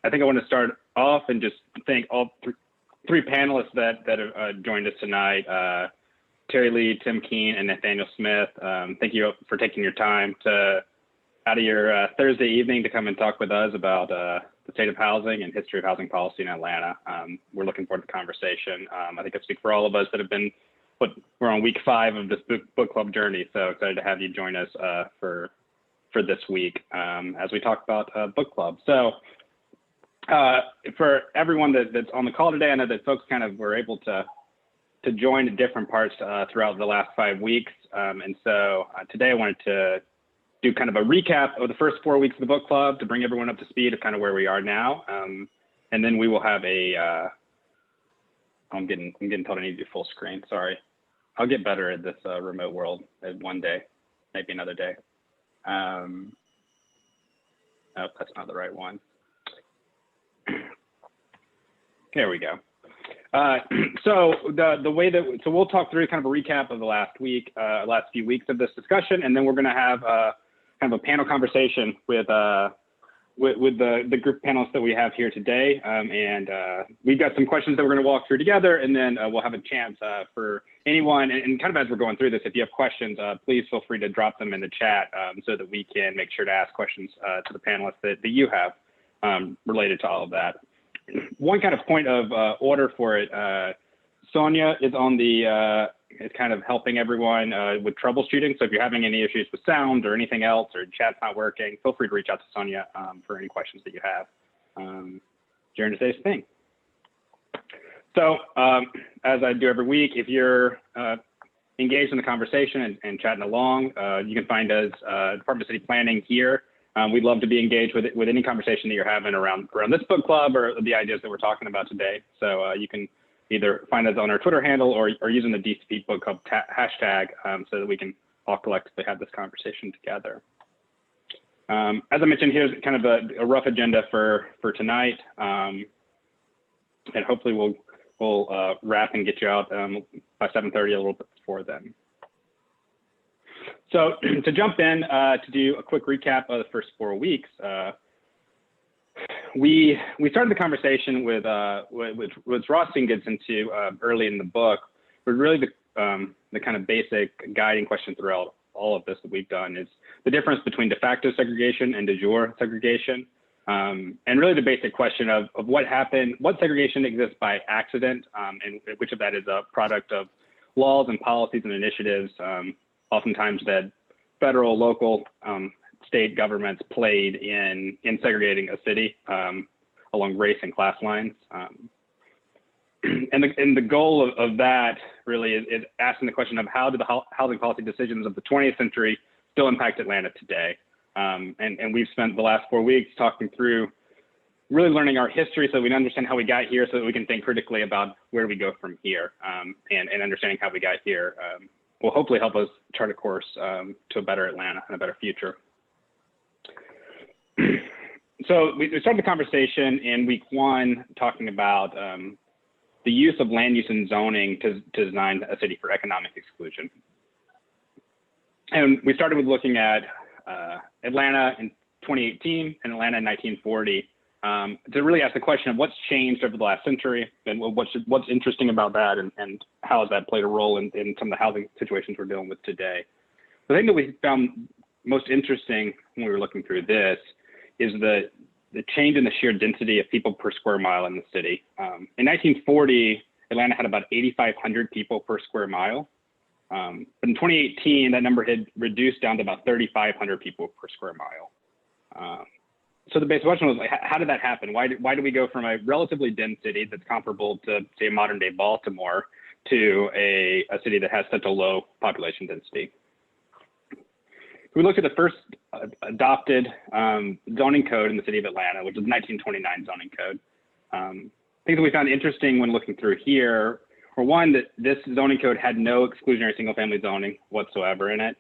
I think I want to start off and just thank all three panelists that have joined us tonight. Terri Lee, Tim Keane, and Nathaniel Smith. Thank you for taking your time out of your Thursday evening to come and talk with us about the state of housing and history of housing policy in Atlanta. We're looking forward to the conversation. I think I speak for all of us that have been, we're on week 5 of this book club journey. So excited to have you join us for this week as we talk about book club. So for everyone that's on the call today, I know that folks kind of were able to join at different parts throughout the last 5 weeks. And so today I wanted to do kind of a recap of the first 4 weeks of the book club to bring everyone up to speed of kind of where we are now. And then we will have I'm getting told I need to do full screen, sorry. I'll get better at this remote world one day, maybe another day. Oh, that's not the right one. There we go. So the way that, so we'll talk through kind of a recap of the last few weeks of this discussion, and then we're going to have kind of a panel conversation with the group of panelists that we have here today. And we've got some questions that we're going to walk through together, and then we'll have a chance for anyone, and kind of as we're going through this, if you have questions, please feel free to drop them in the chat so that we can make sure to ask questions to the panelists that you have related to all of that. One kind of point of order for it, Sonia is on the, is kind of helping everyone with troubleshooting. So if you're having any issues with sound or anything else, or chat's not working, feel free to reach out to Sonia for any questions that you have during today's thing. So as I do every week, if you're engaged in the conversation and chatting along, you can find us Department of City Planning here. We'd love to be engaged with any conversation that you're having around this book club or the ideas that we're talking about today. So you can either find us on our Twitter handle or using the DCP Book Club hashtag so that we can all collectively have this conversation together. As I mentioned, here's kind of a rough agenda for tonight. And hopefully we'll wrap and get you out by 7:30, a little bit before then. So to jump in to do a quick recap of the first 4 weeks, we started the conversation with Ross gets into early in the book, but really the kind of basic guiding question throughout all of this that we've done is the difference between de facto segregation and de jure segregation, and really the basic question of what happened, what segregation exists by accident, and which of that is a product of laws and policies and initiatives, oftentimes that federal, local, state governments played in segregating a city along race and class lines. And the goal of that really is asking the question of how do the housing policy decisions of the 20th century still impact Atlanta today? And we've spent the last 4 weeks talking through really learning our history so we can understand how we got here so that we can think critically about where we go from here, and understanding how we got here will hopefully help us chart a course to a better Atlanta and a better future. So we started the conversation in week 1 talking about the use of land use and zoning to design a city for economic exclusion. And we started with looking at Atlanta in 2018 and Atlanta in 1940 to really ask the question of what's changed over the last century and what's interesting about that and how has that played a role in some of the housing situations we're dealing with today. The thing that we found most interesting when we were looking through this is the change in the sheer density of people per square mile in the city. In 1940, Atlanta had about 8,500 people per square mile. But in 2018, that number had reduced down to about 3,500 people per square mile. So the basic question was, like, how did that happen? Why do we go from a relatively dense city that's comparable to, say, modern day Baltimore to a city that has such a low population density? We looked at the first adopted zoning code in the city of Atlanta, which is the 1929 zoning code. Things that we found interesting when looking through here were, one, that this zoning code had no exclusionary single family zoning whatsoever in it.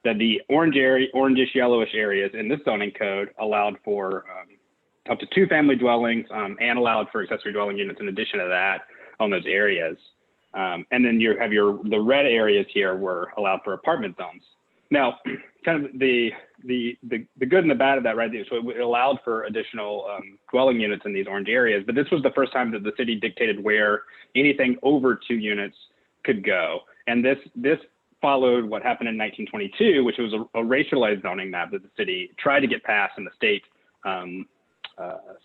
That the orangish, yellowish areas in this zoning code allowed for up to 2 family dwellings and allowed for accessory dwelling units in addition to that on those areas. And then you have the red areas here were allowed for apartment zones. Now, kind of the good and the bad of that, right? So it allowed for additional dwelling units in these orange areas, but this was the first time that the city dictated where anything over 2 units could go. And this followed what happened in 1922, which was a racialized zoning map that the city tried to get passed, and the state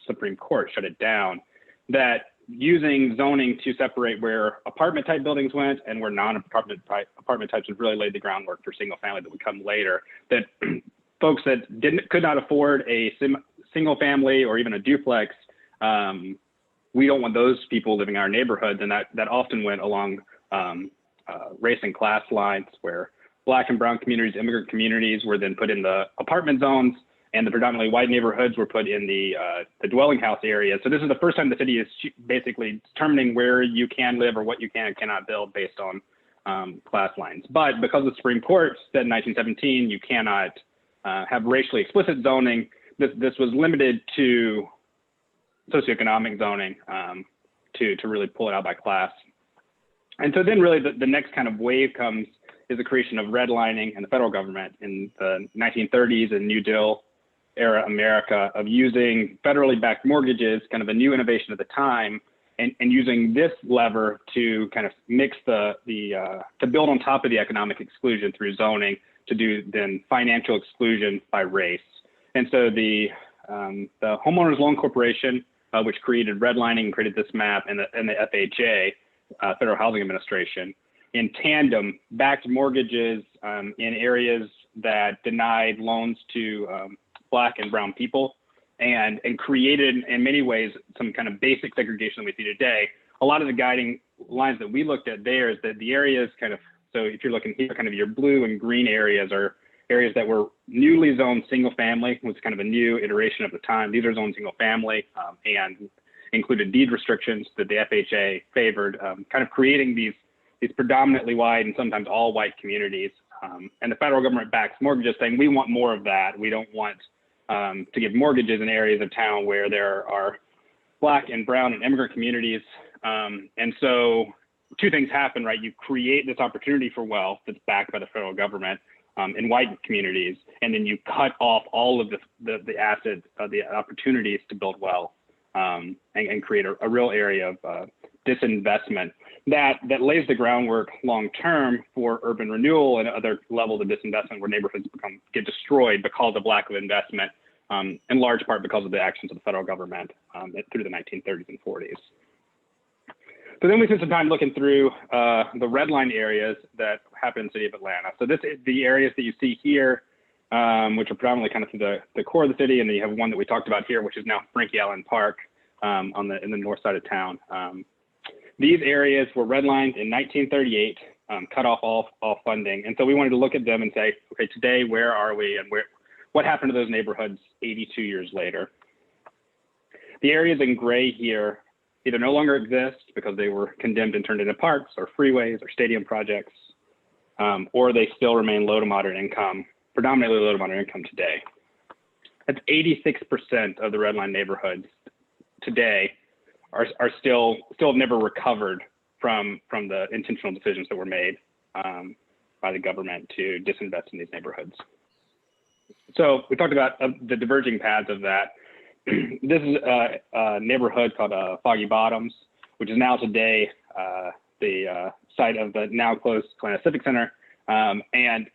Supreme Court shut it down, that using zoning to separate where apartment type buildings went and where non-apartment types would really lay the groundwork for single family that would come later, that folks that could not afford a single family or even a duplex, we don't want those people living in our neighborhoods. And that often went along race and class lines, where Black and brown communities, immigrant communities were then put in the apartment zones, and the predominantly white neighborhoods were put in the dwelling house area. So this is the first time the city is basically determining where you can live or what you can and cannot build based on class lines. But because the Supreme Court said in 1917 you cannot have racially explicit zoning, this was limited to socioeconomic zoning to really pull it out by class. And so then really the next kind of wave comes is the creation of redlining in the federal government in the 1930s and New Deal era America, of using federally backed mortgages, kind of a new innovation at the time, and using this lever to kind of mix to build on top of the economic exclusion through zoning, to do then financial exclusion by race. And so the Homeowners Loan Corporation, which created redlining and created this map, and the FHA, Federal Housing Administration, in tandem backed mortgages in areas that denied loans to Black and brown people, and created in many ways some kind of basic segregation that we see today. A lot of the guiding lines that we looked at there is that the areas kind of, so if you're looking here, kind of your blue and green areas are areas that were newly zoned single family, was kind of a new iteration of the time. These are zoned single family and included deed restrictions that the FHA favored, kind of creating these predominantly white and sometimes all white communities. And the federal government backs mortgages, saying we want more of that. We don't want to give mortgages in areas of town where there are Black and brown and immigrant communities. And so two things happen, right? You create this opportunity for wealth that's backed by the federal government in white communities, and then you cut off all of the assets, the opportunities to build wealth, and create a real area of disinvestment that lays the groundwork long term for urban renewal and other levels of disinvestment where neighborhoods get destroyed because of lack of investment, in large part because of the actions of the federal government through the 1930s and 40s. So then we spent some time looking through the red line areas that happen in the city of Atlanta. So this is the areas that you see here, which are predominantly kind of through the core of the city, and then you have one that we talked about here, which is now Frankie Allen Park in the north side of town. These areas were redlined in 1938, cut off all funding. And so we wanted to look at them and say, okay, today, where are we, and what happened to those neighborhoods 82 years later? The areas in gray here either no longer exist because they were condemned and turned into parks or freeways or stadium projects, or they still remain low to moderate income, predominantly low to moderate income today. That's 86% of the redline neighborhoods today are still have never recovered from the intentional decisions that were made by the government to disinvest in these neighborhoods. So we talked about the diverging paths of that. This is a neighborhood called Foggy Bottoms, which is now today the site of the now closed Atlanta Civic Center. And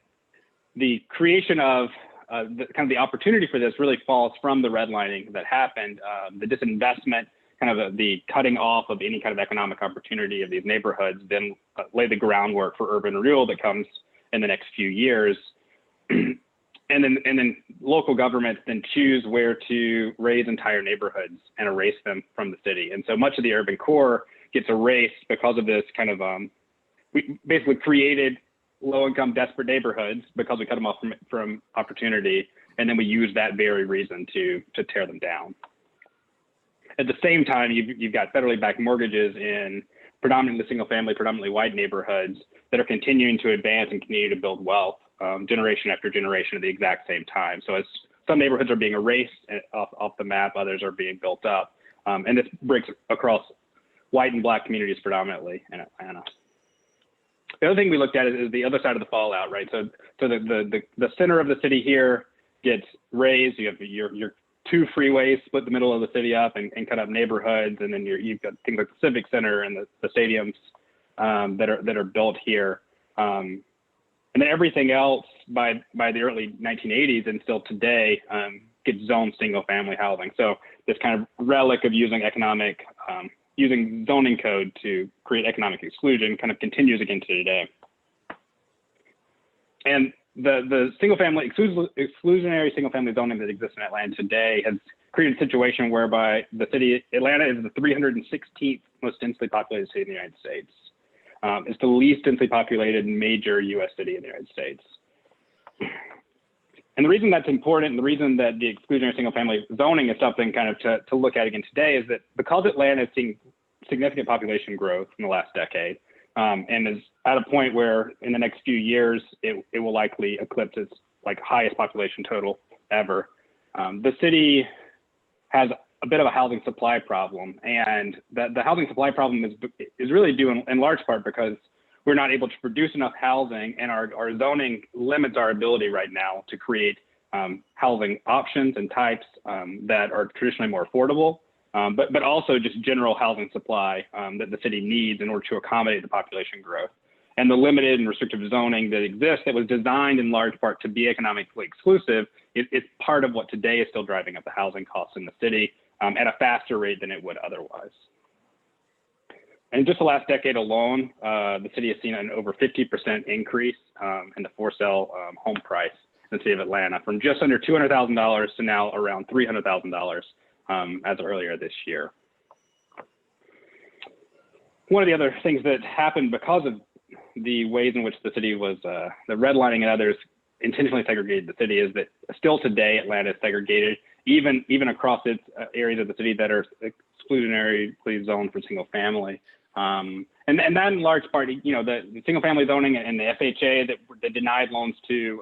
the creation of the opportunity for this really falls from the redlining that happened, the disinvestment, kind of the cutting off of any kind of economic opportunity of these neighborhoods, then lay the groundwork for urban renewal that comes in the next few years. And then local governments then choose where to raise entire neighborhoods and erase them from the city. And so much of the urban core gets erased because of this kind of, we basically created low-income, desperate neighborhoods because we cut them off from opportunity, and then we use that very reason to tear them down. At the same time, you've got federally backed mortgages in predominantly single-family, predominantly white neighborhoods that are continuing to advance and continue to build wealth generation after generation at the exact same time. So as some neighborhoods are being erased off the map, others are being built up. And this breaks across white and Black communities predominantly in Atlanta. the other thing we looked at is the other side of the fallout, right? So the center of the city here gets raised. You have your two freeways split the middle of the city up and cut up neighborhoods, and then you've got things like the Civic Center and the stadiums that are built here. And then everything else by the early 1980s and still today gets zoned single family housing. So this kind of relic of using using zoning code to create economic exclusion kind of continues again to today. And the single family exclusionary single family zoning that exists in Atlanta today has created a situation whereby Atlanta is the 316th most densely populated city in the United States. It's the least densely populated major U.S. city in the United States. And the reason that's important, and the reason that the exclusionary single family zoning is something kind of to look at again today, is that because Atlanta is seeing significant population growth in the last decade, and is at a point where in the next few years, it will likely eclipse its highest population total ever. The city has a bit of a housing supply problem, and the housing supply problem is really due in large part because we're not able to produce enough housing, and our zoning limits our ability right now to create housing options and types that are traditionally more affordable, but also just general housing supply that the city needs in order to accommodate the population growth. And the limited and restrictive zoning that exists, that was designed in large part to be economically exclusive, is part of what today is still driving up the housing costs in the city at a faster rate than it would otherwise. In just the last decade alone, the city has seen an over 50% increase in the for-sale home price in the city of Atlanta, from just under $200,000 to now around $300,000 as of earlier this year. One of the other things that happened because of the ways in which the city was, the redlining and others intentionally segregated the city, is that still today Atlanta is segregated, even across its areas of the city that are exclusionarily zoned for single family. And that in large part, the single family zoning and the FHA that denied loans to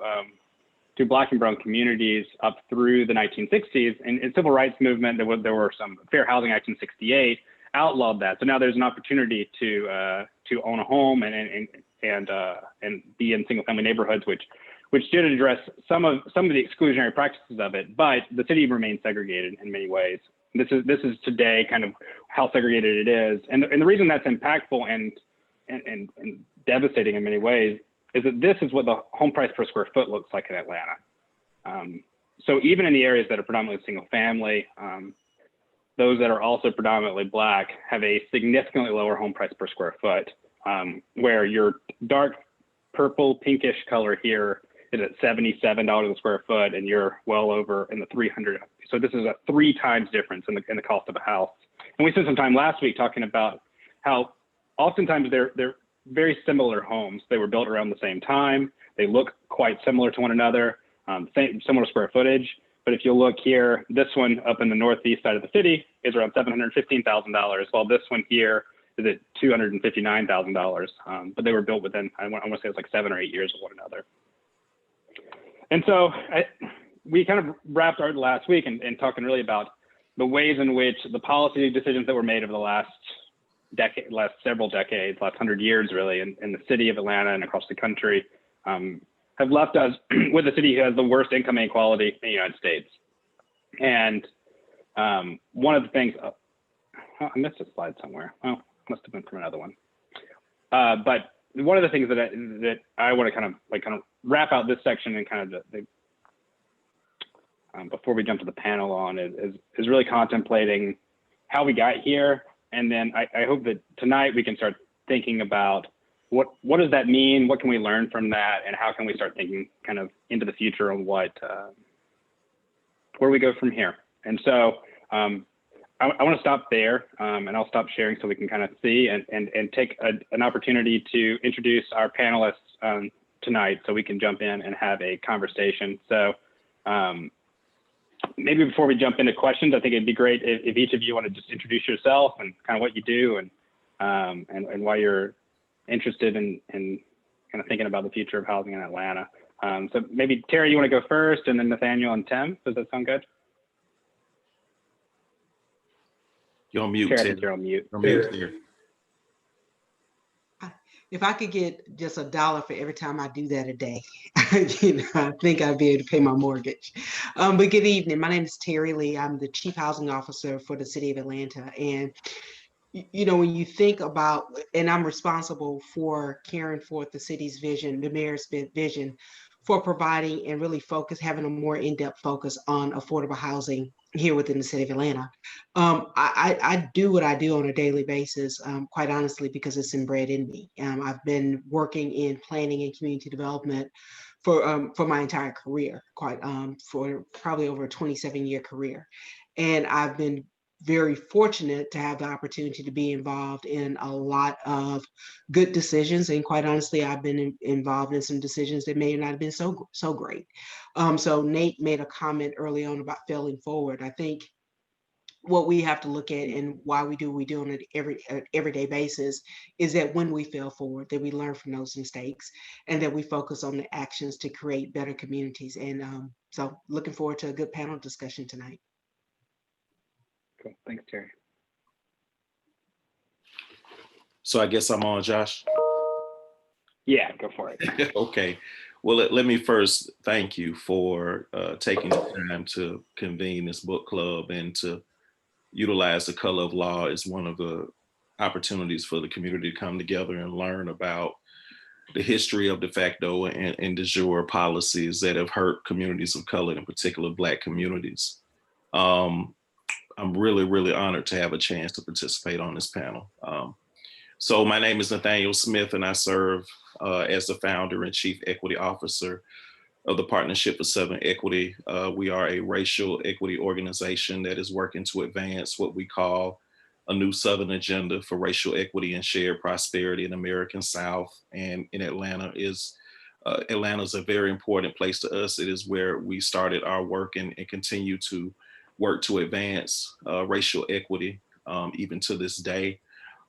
Black and brown communities up through the 1960s, and civil rights movement, there were some Fair Housing Act in '68 outlawed that. So now there's an opportunity to own a home and be in single family neighborhoods, which did address some of the exclusionary practices of it, but the city remains segregated in many ways. This is today kind of how segregated it is, and the reason that's impactful and devastating in many ways is that this is what the home price per square foot looks like in Atlanta. So even in the areas that are predominantly single family, those that are also predominantly Black have a significantly lower home price per square foot, where your dark purple pinkish color here is at $77 a square foot, and you're well over in the 300. So this is a 3 times difference in the cost of a house. And we spent some time last week talking about how oftentimes they're very similar homes. They were built around the same time. They look quite similar to one another, similar square footage. But if you look here, this one up in the northeast side of the city is around $715,000, while this one here is at $259,000. But they were built within, I want to say it's like 7 or 8 years of one another. And so we kind of wrapped our last week and talking really about the ways in which the policy decisions that were made over the last several decades, last 100 years really, in the city of Atlanta and across the country, have left us with a city who has the worst income inequality in the United States. And one of the things, I missed a slide somewhere. Oh, must have been from another one. But one of the things that I want to kind of wrap out this section and kind of before we jump to the panel on is really contemplating how we got here. And then I hope that tonight we can start thinking about what does that mean? What can we learn from that? And how can we start thinking kind of into the future on where we go from here? And so I want to stop there and I'll stop sharing so we can kind of see and take an opportunity to introduce our panelists tonight so we can jump in and have a conversation. So maybe before we jump into questions, I think it'd be great if each of you want to just introduce yourself and kind of what you do and why you're interested in kind of thinking about the future of housing in Atlanta. So maybe Terri, you want to go first, and then Nathaniel and Tim. Does that sound good? You're on mute, Terri, I Tim. think you're on mute. You're on mute here. If I could get just $1 for every time I do that a day, I think I'd be able to pay my mortgage. But good evening. My name is Terri Lee. I'm the Chief Housing Officer for the City of Atlanta. And when you think about, and I'm responsible for carrying forth the city's vision, the mayor's vision for providing and really having a more in-depth focus on affordable housing here within the city of Atlanta. I do what I do on a daily basis, quite honestly, because it's inbred in me. I've been working in planning and community development for my entire career, for probably over a 27-year career. And I've been very fortunate to have the opportunity to be involved in a lot of good decisions. And quite honestly, I've been involved in some decisions that may not have been so great. So Nate made a comment early on about failing forward. I think what we have to look at and why we do what we do on an everyday basis is that when we fail forward, that we learn from those mistakes and that we focus on the actions to create better communities. And so looking forward to a good panel discussion tonight. Cool. Thanks, Terri. So I guess I'm on, Josh. Yeah, go for it. Okay. Well, let me first thank you for taking the time to convene this book club and to utilize the color of law as one of the opportunities for the community to come together and learn about the history of de facto and de jure policies that have hurt communities of color, in particular Black communities. I'm really, really honored to have a chance to participate on this panel. So my name is Nathaniel Smith, and I serve as the founder and chief equity officer of the Partnership for Southern Equity. We are a racial equity organization that is working to advance what we call a new Southern agenda for racial equity and shared prosperity in the American South. And in Atlanta Atlanta's a very important place to us. It is where we started our work and continue to work to advance racial equity even to this day.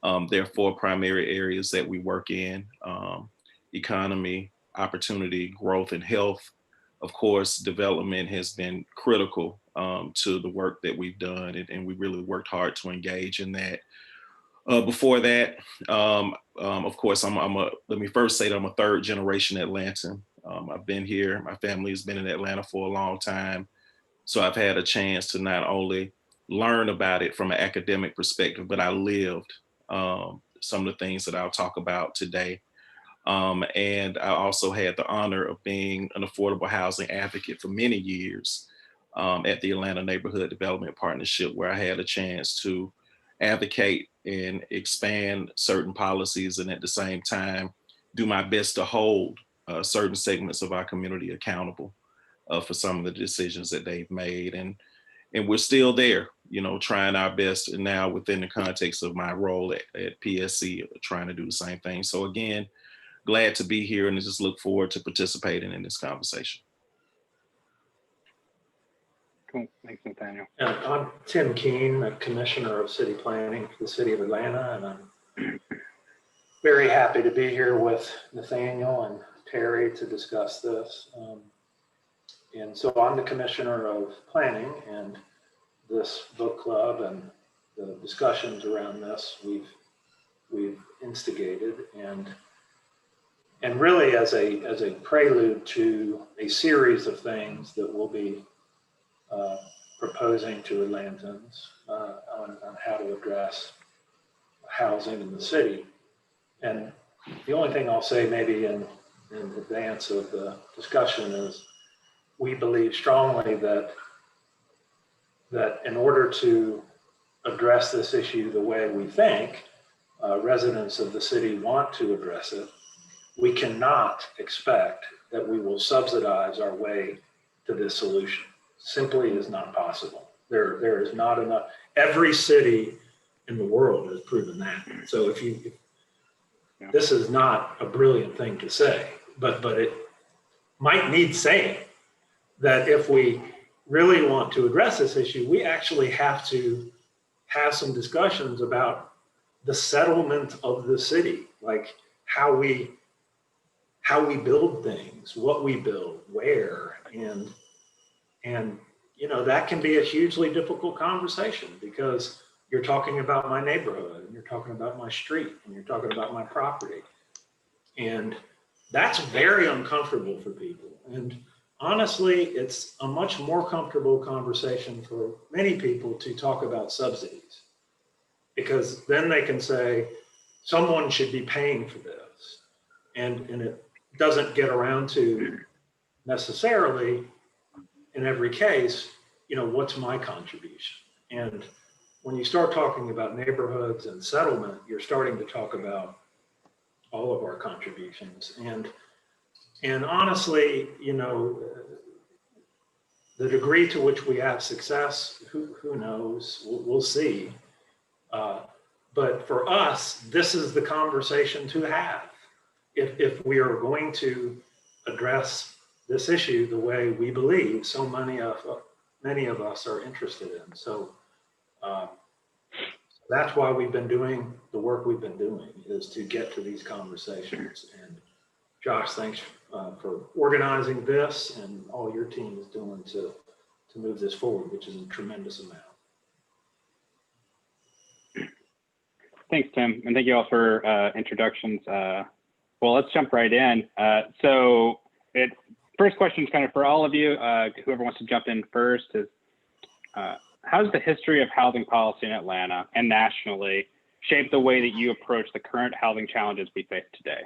There are 4 primary areas that we work in: economy, opportunity, growth, and health. Of course, development has been critical to the work that we've done, and we really worked hard to engage in that. Before that, of course, let me first say that I'm a 3rd generation Atlantan. I've been here, my family has been in Atlanta for a long time. So I've had a chance to not only learn about it from an academic perspective, but I lived some of the things that I'll talk about today. And I also had the honor of being an affordable housing advocate for many years at the Atlanta Neighborhood Development Partnership, where I had a chance to advocate and expand certain policies, and at the same time, do my best to hold certain segments of our community accountable for some of the decisions that they've made. And we're still there, trying our best, and now within the context of my role at PSC, trying to do the same thing. So again, glad to be here and just look forward to participating in this conversation. Cool. Thanks, Nathaniel. I'm Tim Keane, the Commissioner of City Planning for the City of Atlanta, and I'm very happy to be here with Nathaniel and Terri to discuss this. And so I'm the Commissioner of Planning, and this book club and the discussions around this we've instigated, and really as a prelude to a series of things that we'll be proposing to Atlantans on how to address housing in the city. And the only thing I'll say maybe in advance of the discussion is we believe strongly that in order to address this issue the way we think residents of the city want to address it, we cannot expect that we will subsidize our way to this solution. Simply is not possible. There is not enough. Every city in the world has proven that. So this is not a brilliant thing to say, but it might need saying that if we really want to address this issue, we actually have to have some discussions about the settlement of the city, like how we build things, what we build, where, and that can be a hugely difficult conversation because you're talking about my neighborhood, and you're talking about my street, and you're talking about my property. And that's very uncomfortable for people. And honestly, it's a much more comfortable conversation for many people to talk about subsidies, because then they can say, someone should be paying for this. And it doesn't get around to necessarily, in every case, what's my contribution? And when you start talking about neighborhoods and settlement, you're starting to talk about all of our contributions. And honestly, the degree to which we have success, who knows? We'll see. But for us, this is the conversation to have. If we are going to address this issue the way we believe so many of us are interested in. So that's why we've been doing the work we've been doing, is to get to these conversations. And Josh, thanks for organizing this, and all your team is doing to move this forward, which is a tremendous amount. Thanks, Tim, and thank you all for introductions. Well, let's jump right in. So first question is kind of for all of you, whoever wants to jump in first, is how does the history of housing policy in Atlanta and nationally shape the way that you approach the current housing challenges we face today?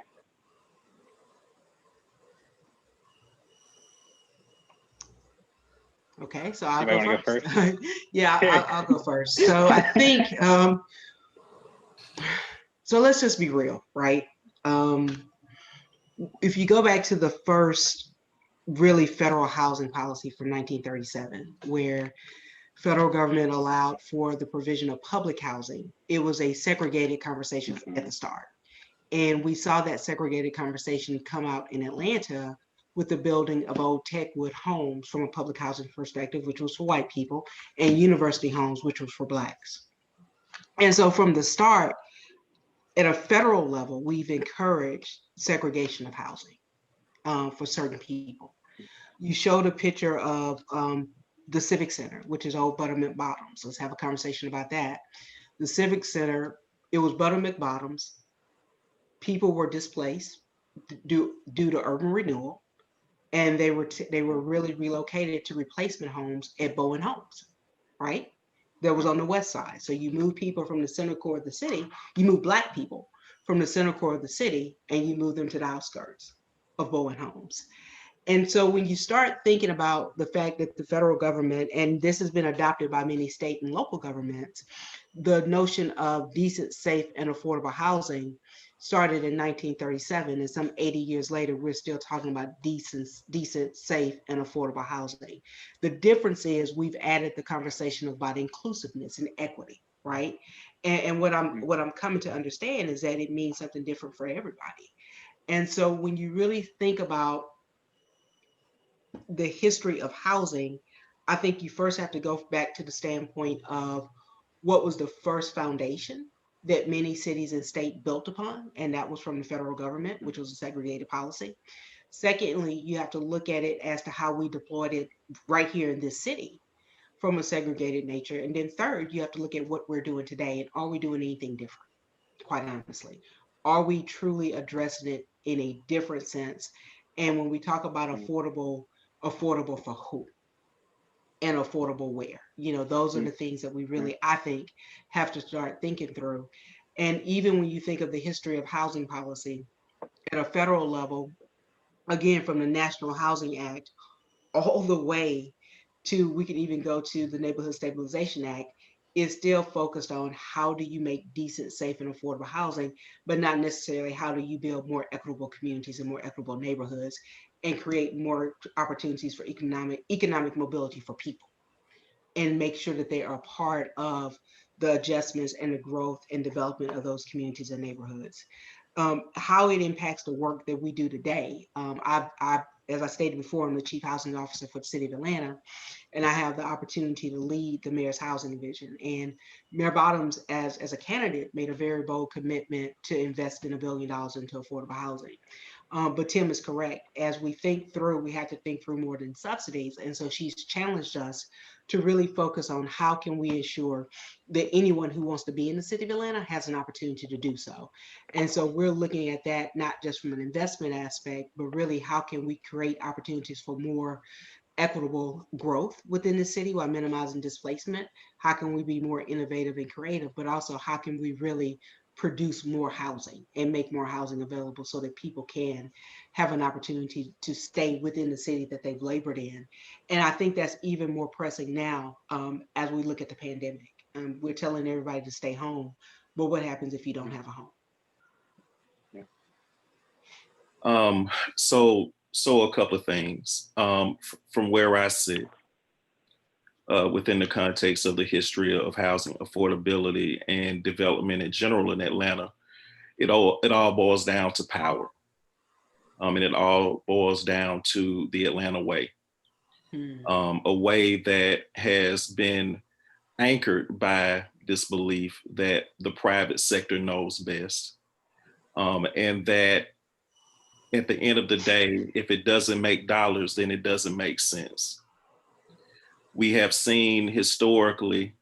Okay, so I'll go first. Yeah, I'll go first. So I think, so let's just be real, right? If you go back to the first really federal housing policy from 1937, where federal government allowed for the provision of public housing, it was a segregated conversation at the start. And we saw that segregated conversation come out in Atlanta with the building of old Techwood homes from a public housing perspective, which was for white people, and university homes, which was for Blacks. And so from the start, at a federal level, we've encouraged segregation of housing for certain people. You showed a picture of the Civic Center, which is old Buttermilk Bottoms. Let's have a conversation about that. The Civic Center, it was Buttermilk Bottoms. People were displaced due to urban renewal, and they were really relocated to replacement homes at Bowen Homes, right? That was on the west side. So you move people from the center core of the city, you move Black people from the center core of the city, and you move them to the outskirts of Bowen Homes. And so when you start thinking about the fact that the federal government, and this has been adopted by many state and local governments, the notion of decent, safe, and affordable housing started in 1937, and some 80 years later, we're still talking about decent, safe, and affordable housing. The difference is we've added the conversation about inclusiveness and equity, right? And what I'm coming to understand is that it means something different for everybody. And so when you really think about the history of housing, I think you first have to go back to the standpoint of what was the first foundation that many cities and states built upon, and that was from the federal government, which was a segregated policy. Secondly, you have to look at it as to how we deployed it right here in this city from a segregated nature. And then third, you have to look at what we're doing today, and are we doing anything different, quite honestly? Are we truly addressing it in a different sense? And when we talk about affordable for who? And affordable where? Those are the things that we really, I think, have to start thinking through. And even when you think of the history of housing policy at a federal level, again, from the National Housing Act all the way to, we could even go to the Neighborhood Stabilization Act, is still focused on how do you make decent, safe, and affordable housing, but not necessarily how do you build more equitable communities and more equitable neighborhoods and create more opportunities for economic mobility for people, and make sure that they are part of the adjustments and the growth and development of those communities and neighborhoods. How it impacts the work that we do today. As I stated before, I'm the Chief Housing Officer for the City of Atlanta, and I have the opportunity to lead the Mayor's Housing Division. And Mayor Bottoms, as a candidate, made a very bold commitment to invest in $1 billion into affordable housing. But Tim is correct. As we think through, we have to think through more than subsidies. And so she's challenged us to really focus on how can we ensure that anyone who wants to be in the city of Atlanta has an opportunity to do so. And so we're looking at that not just from an investment aspect, but really how can we create opportunities for more equitable growth within the city while minimizing displacement? How can we be more innovative and creative? But also, how can we really produce more housing and make more housing available so that people can have an opportunity to stay within the city that they've labored in? And I think that's even more pressing now as we look at the pandemic. We're telling everybody to stay home, but what happens if you don't have a home? So a couple of things from where I sit within the context of the history of housing affordability and development in general in Atlanta. It all boils down to power, and it all boils down to the Atlanta way, a way that has been anchored by this belief that the private sector knows best, and that at the end of the day, if it doesn't make dollars, then it doesn't make sense. We have seen historically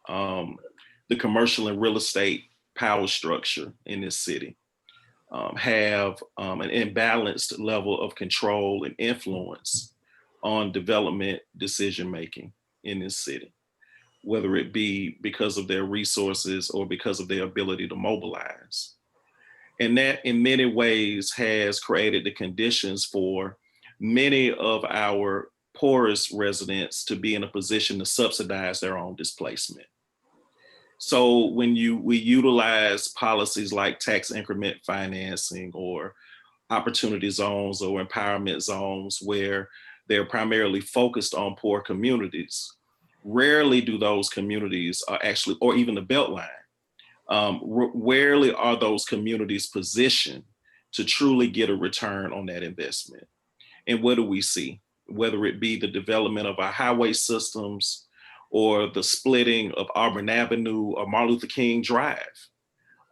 the commercial and real estate power structure in this city have an imbalanced level of control and influence on development decision making in this city, whether it be because of their resources or because of their ability to mobilize. And that in many ways has created the conditions for many of our poorest residents to be in a position to subsidize their own displacement. So when we utilize policies like tax increment financing or opportunity zones or empowerment zones where they're primarily focused on poor communities, rarely do those communities are actually, or even the Beltline, rarely are those communities positioned to truly get a return on that investment. And what do we see? Whether it be the development of our highway systems or the splitting of Auburn Avenue or Martin Luther King Drive,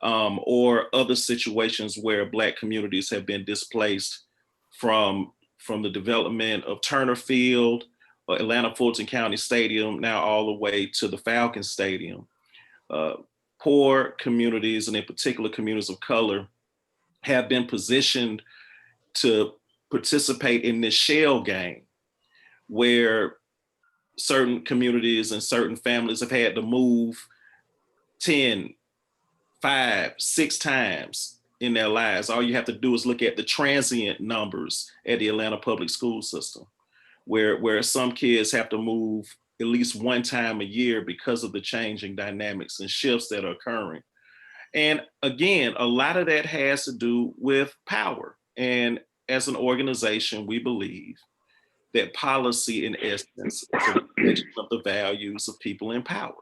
or other situations where Black communities have been displaced from the development of Turner Field or Atlanta Fulton County Stadium, now all the way to the Falcon Stadium. Poor communities, and in particular communities of color, have been positioned to participate in this shell game where certain communities and certain families have had to move 10, 5, 6 times in their lives. All you have to do is look at the transient numbers at the Atlanta public school system, where some kids have to move at least one time a year because of the changing dynamics and shifts that are occurring. And again, a lot of that has to do with power. And as an organization, we believe that policy, in essence, is a reflection of the values of people in power.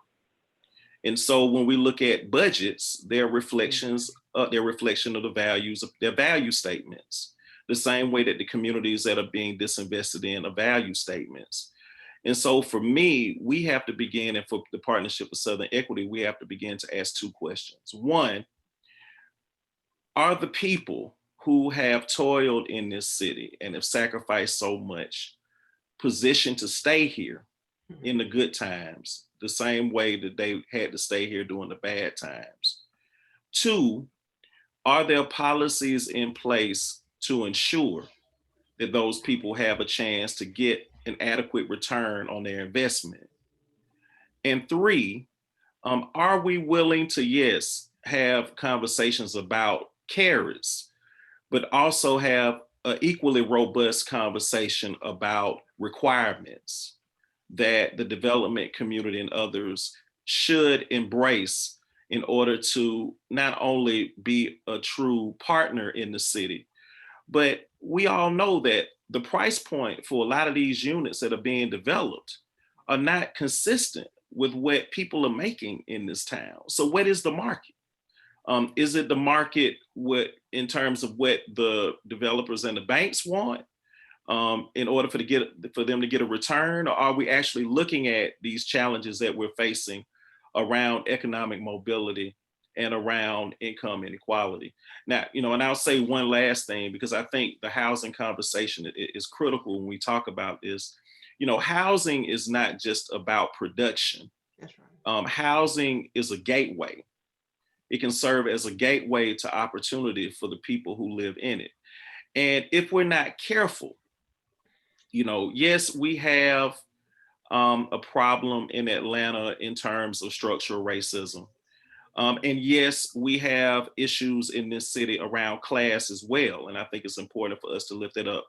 And so when we look at budgets, they're reflections, they're reflection of the values of their value statements, the same way that the communities that are being disinvested in are value statements. And so for me, we have to begin, and for the Partnership of Southern Equity, we have to begin to ask 2 questions. One, are the people who have toiled in this city and have sacrificed so much positioned to stay here in the good times, the same way that they had to stay here during the bad times? 2, are there policies in place to ensure that those people have a chance to get an adequate return on their investment? And 3, are we willing to, yes, have conversations about carrots, but also have an equally robust conversation about requirements that the development community and others should embrace in order to not only be a true partner in the city, but we all know that the price point for a lot of these units that are being developed are not consistent with what people are making in this town. So what is the market? Is it the market in terms of what the developers and the banks want in order for them to get a return? Or are we actually looking at these challenges that we're facing around economic mobility and around income inequality. Now, and I'll say one last thing, because I think the housing conversation is critical when we talk about this. Housing is not just about production. That's right. Housing is a gateway. It can serve as a gateway to opportunity for the people who live in it. And if we're not careful, yes, we have a problem in Atlanta in terms of structural racism. And yes, we have issues in this city around class as well. And I think it's important for us to lift it up.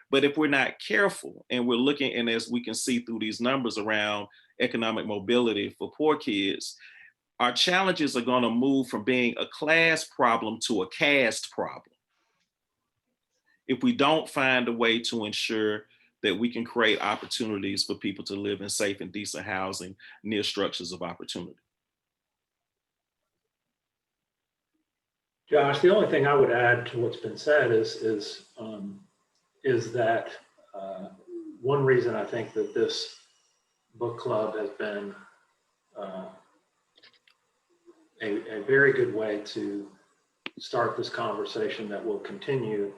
But if we're not careful and we're looking, and as we can see through these numbers around economic mobility for poor kids, our challenges are going to move from being a class problem to a caste problem if we don't find a way to ensure that we can create opportunities for people to live in safe and decent housing near structures of opportunity. Josh, the only thing I would add to what's been said is that one reason I think that this book club has been a very good way to start this conversation that will continue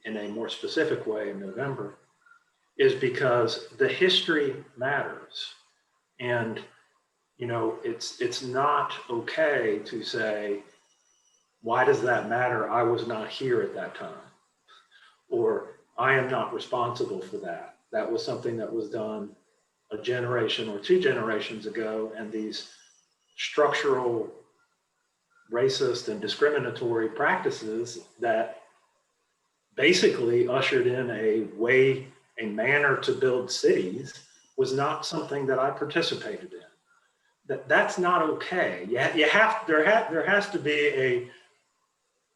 in a more specific way in November is because the history matters. And, it's not okay to say, why does that matter? I was not here at that time. Or I am not responsible for that. That was something that was done a generation or 2 generations ago, and these structural racist and discriminatory practices that basically ushered in a manner to build cities was not something that I participated in. That's not okay. There has to be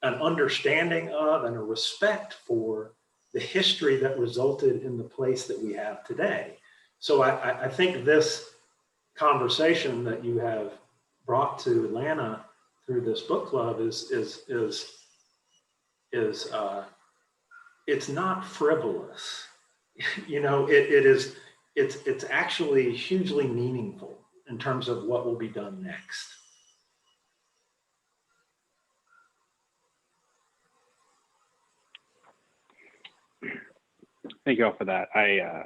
an understanding of and a respect for the history that resulted in the place that we have today. So I think this conversation that you have brought to Atlanta through this book club is it's not frivolous. It's actually hugely meaningful in terms of what will be done next. Thank you all for that. I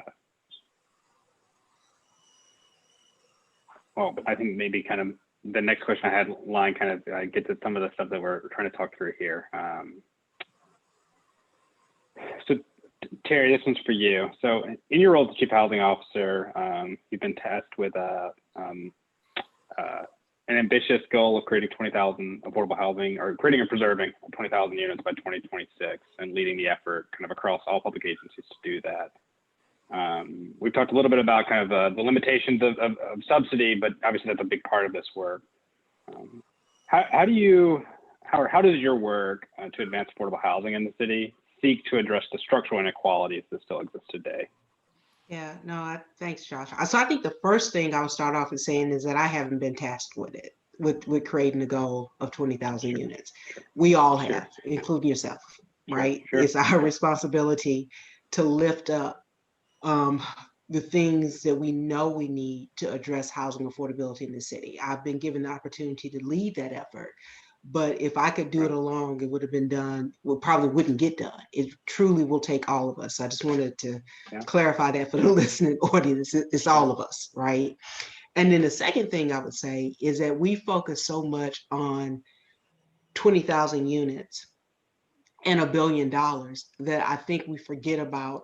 think maybe kind of the next question I had line kind of gets at some of the stuff that we're trying to talk through here. So Terri, this one's for you. So in your role as Chief Housing Officer, you've been tasked with an ambitious goal of creating 20,000 affordable housing, or creating and preserving 20,000 units by 2026, and leading the effort kind of across all public agencies to do that. We've talked a little bit about kind of the limitations of subsidy, but obviously that's a big part of this work. How does your work to advance affordable housing in the city seek to address the structural inequalities that still exist today? Yeah, no, thanks, Josh. So I think the first thing I would start off with saying is that I haven't been tasked with it, with creating the goal of 20,000 units. We all have, including yourself, right? Sure. It's our responsibility to lift up the things that we know we need to address housing affordability in the city. I've been given the opportunity to lead that effort, but if I could do it alone, it would have been done. Well, probably wouldn't get done. It truly will take all of us. I just wanted to clarify that for the listening audience. It's all of us, right? And then the second thing I would say is that we focus so much on 20,000 units and $1 billion that I think we forget about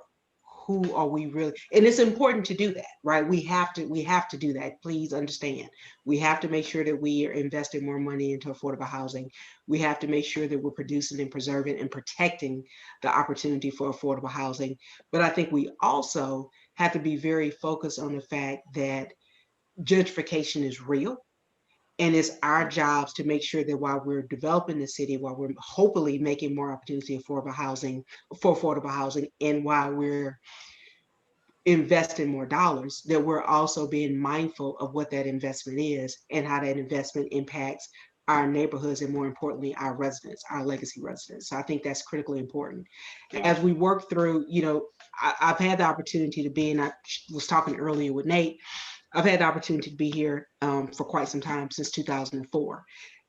who are we really, and it's important to do that, right? We have to do that. Please understand. We have to make sure that we are investing more money into affordable housing. We have to make sure that we're producing and preserving and protecting the opportunity for affordable housing. But I think we also have to be very focused on the fact that gentrification is real. And it's our jobs to make sure that while we're developing the city, while we're hopefully making more opportunity for affordable housing, and while we're investing more dollars, that we're also being mindful of what that investment is and how that investment impacts our neighborhoods, and more importantly, our residents, our legacy residents. So I think that's critically important. As we work through, I've had the opportunity to be, and I was talking earlier with Nate, I've had the opportunity to be here for quite some time, since 2004.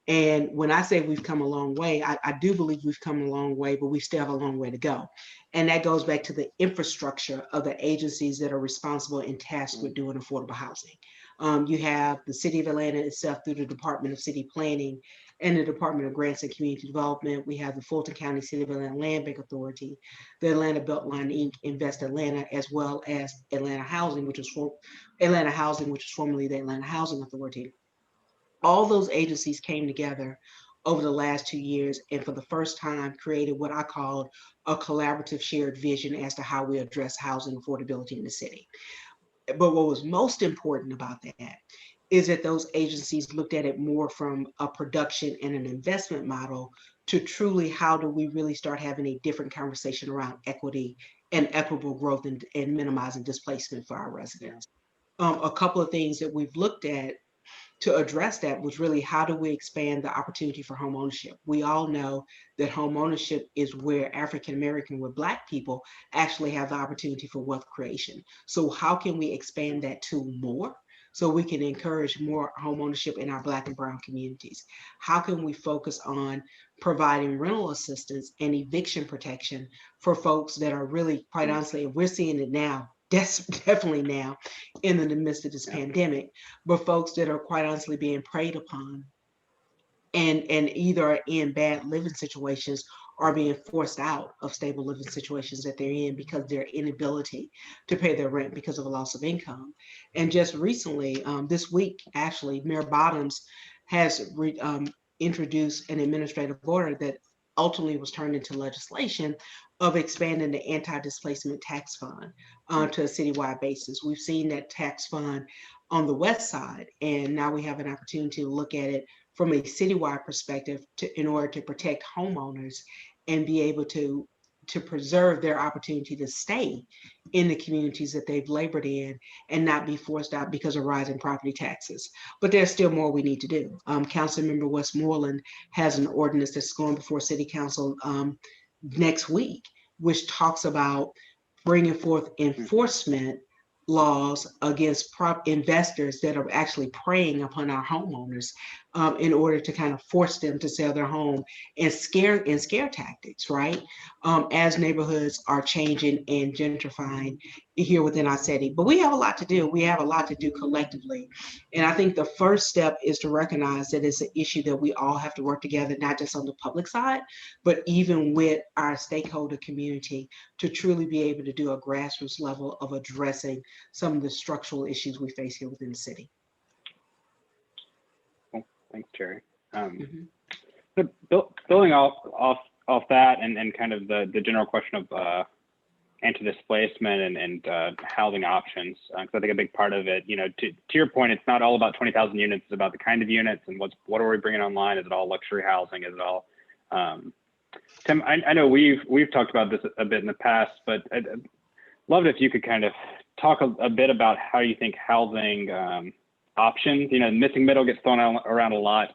And when I say we've come a long way, I do believe we've come a long way, but we still have a long way to go. And that goes back to the infrastructure of the agencies that are responsible and tasked with doing affordable housing. You have the City of Atlanta itself through the Department of City Planning and the Department of Grants and Community Development. We have the Fulton County City of Atlanta Land Bank Authority, the Atlanta Beltline Inc., Invest Atlanta, as well as Atlanta Housing, which was formerly the Atlanta Housing Authority. All those agencies came together over the last 2 years and for the first time created what I called a collaborative shared vision as to how we address housing affordability in the city. But what was most important about that is that those agencies looked at it more from a production and an investment model to truly how do we really start having a different conversation around equity and equitable growth and minimizing displacement for our residents. A couple of things that we've looked at to address that was really how do we expand the opportunity for home ownership? We all know that home ownership is where African American, where Black people actually have the opportunity for wealth creation. So how can we expand that to more? So we can encourage more home ownership in our Black and Brown communities. How can we focus on providing rental assistance and eviction protection for folks that are really, quite honestly, and we're seeing it now, definitely now in the midst of this pandemic, but folks that are quite honestly being preyed upon and either are in bad living situations or being forced out of stable living situations that they're in because their inability to pay their rent because of a loss of income. And just recently, this week, actually, Mayor Bottoms has introduced an administrative order that ultimately was turned into legislation of expanding the anti-displacement tax fund to a citywide basis. We've seen that tax fund on the west side, and now we have an opportunity to look at it from a citywide perspective in order to protect homeowners and be able to preserve their opportunity to stay in the communities that they've labored in and not be forced out because of rising property taxes. But there's still more we need to do. Councilmember Westmoreland has an ordinance that's going before City Council next week, which talks about bringing forth enforcement laws against investors that are actually preying upon our homeowners in order to kind of force them to sell their home and scare tactics, right? As neighborhoods are changing and gentrifying here within our city. But we have a lot to do. We have a lot to do collectively. And I think the first step is to recognize that it's an issue that we all have to work together, not just on the public side, but even with our stakeholder community to truly be able to do a grassroots level of addressing some of the structural issues we face here within the city. Well, thanks, Terri. So building off that and kind of the general question of anti-displacement and housing options, because I think a big part of it, to your point, it's not all about 20,000 units. It's about the kind of units and what are we bringing online? Is it all luxury housing? Is it all Tim, I know we've talked about this a bit in the past, but I'd love it if you could kind of talk a bit about how you think housing options, missing middle gets thrown around a lot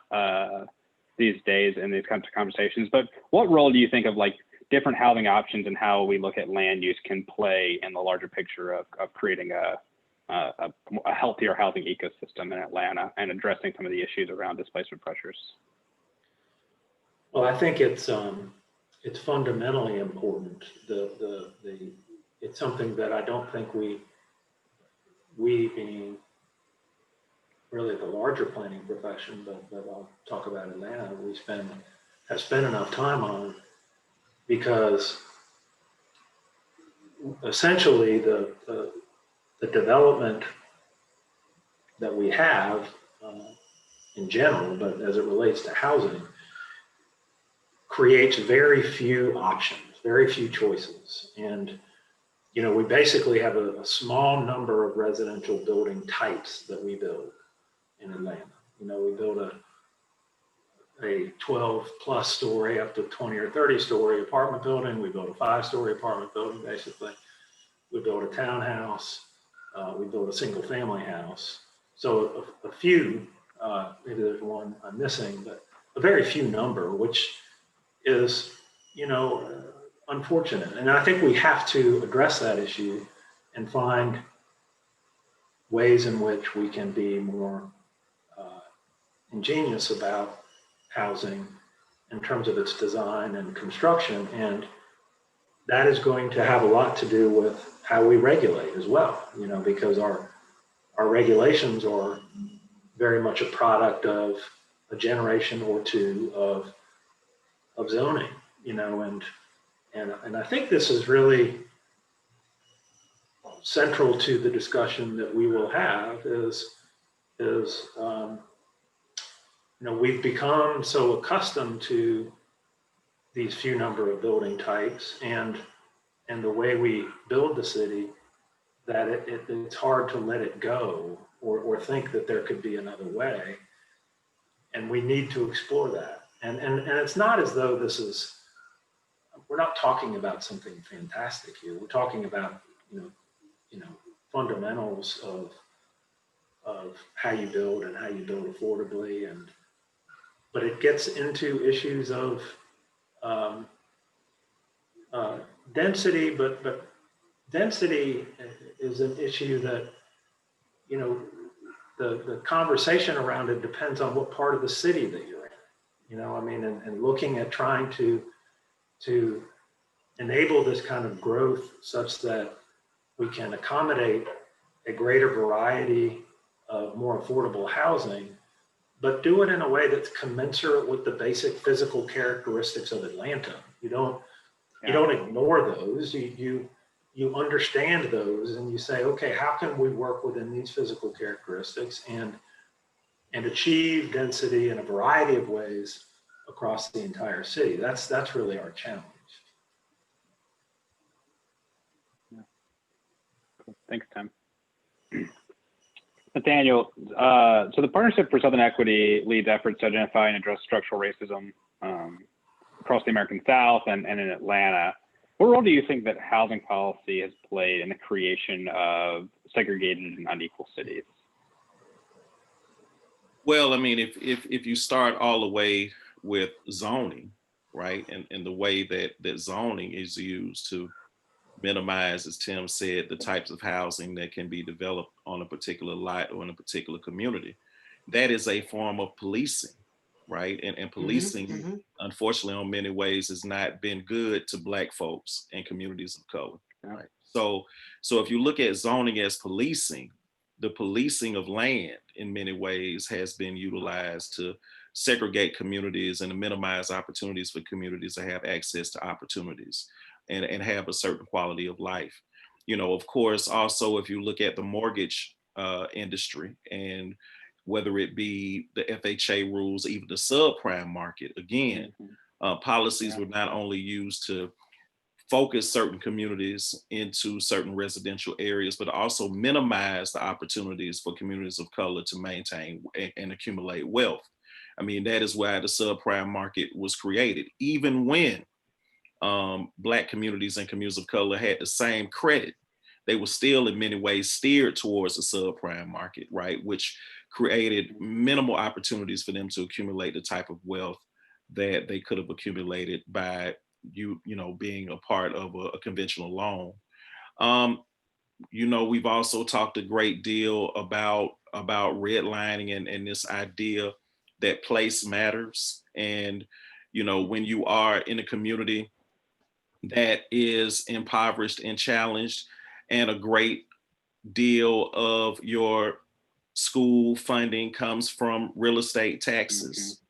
these days in these kinds of conversations, but what role do you think of like different housing options and how we look at land use can play in the larger picture of creating a healthier housing ecosystem in Atlanta and addressing some of the issues around displacement pressures? Well, I think it's fundamentally important. It's something that I don't think we being really the larger planning profession, but I'll talk about Atlanta, have spent enough time on, because essentially the development that we have in general, but as it relates to housing, creates very few options, very few choices. And, we basically have a small number of residential building types that we build in Atlanta. We build a 12 plus story up to 20 or 30 story apartment building. We build a 5-story apartment building, basically. We build a townhouse. We build a single family house. So a few, maybe there's one I'm missing, but a very few number, which is, unfortunate. And I think we have to address that issue and find ways in which we can be more ingenious about housing in terms of its design and construction. And that is going to have a lot to do with how we regulate as well, because our regulations are very much a product of a generation or two of zoning, and I think this is really central to the discussion that we will have is we've become so accustomed to these few number of building types and the way we build the city that it's hard to let it go or think that there could be another way. And we need to explore that. And it's not as though we're not talking about something fantastic here. We're talking about, fundamentals of how you build and how you build affordably. But it gets into issues of density, but density is an issue that, the conversation around it depends on what part of the city that you're in, and looking at trying to enable this kind of growth such that we can accommodate a greater variety of more affordable housing, but do it in a way that's commensurate with the basic physical characteristics of Atlanta. You don't ignore those. You understand those and you say, okay, how can we work within these physical characteristics and achieve density in a variety of ways across the entire city? That's really our challenge. Yeah. Cool. Thanks, Tim. Nathaniel, so the Partnership for Southern Equity leads efforts to identify and address structural racism across the American South and in Atlanta. What role do you think that housing policy has played in the creation of segregated and unequal cities? Well, I mean, if you start all the way with zoning, right, and the way that zoning is used to minimize, as Tim said, the types of housing that can be developed on a particular lot or in a particular community, that is a form of policing, right? And policing, unfortunately, in many ways, has not been good to Black folks and communities of color, right? So if you look at zoning as policing, the policing of land in many ways has been utilized to segregate communities and to minimize opportunities for communities to have access to opportunities and have a certain quality of life. Of course, also, if you look at the mortgage industry and whether it be the FHA rules, even the subprime market, again, policies were not only used to focus certain communities into certain residential areas, but also minimize the opportunities for communities of color to maintain and accumulate wealth. I mean, that is why the subprime market was created. Even when Black communities and communities of color had the same credit, they were still in many ways steered towards the subprime market, right? Which created minimal opportunities for them to accumulate the type of wealth that they could have accumulated by being a part of a conventional loan. We've also talked a great deal about redlining and this idea that place matters. And, when you are in a community that is impoverished and challenged, and a great deal of your school funding comes from real estate taxes,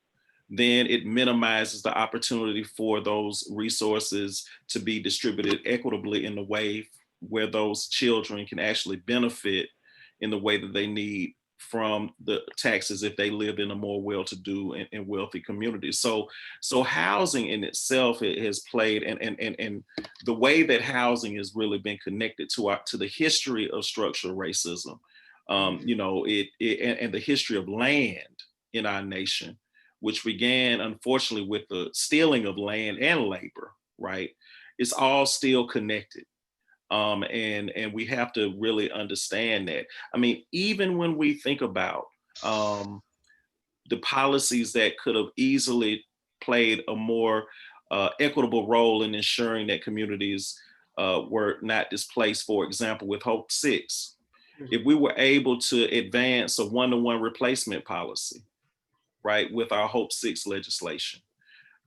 then it minimizes the opportunity for those resources to be distributed equitably in a way where those children can actually benefit in the way that they need from the taxes if they lived in a more well-to-do and wealthy community. So housing in itself, it has played, and the way that housing has really been connected to the history of structural racism, and the history of land in our nation, which began, unfortunately, with the stealing of land and labor, right? It's all still connected. And we have to really understand that. I mean, even when we think about the policies that could have easily played a more equitable role in ensuring that communities were not displaced, for example, with Hope 6, if we were able to advance a one-to-one replacement policy, right, with our Hope 6 legislation,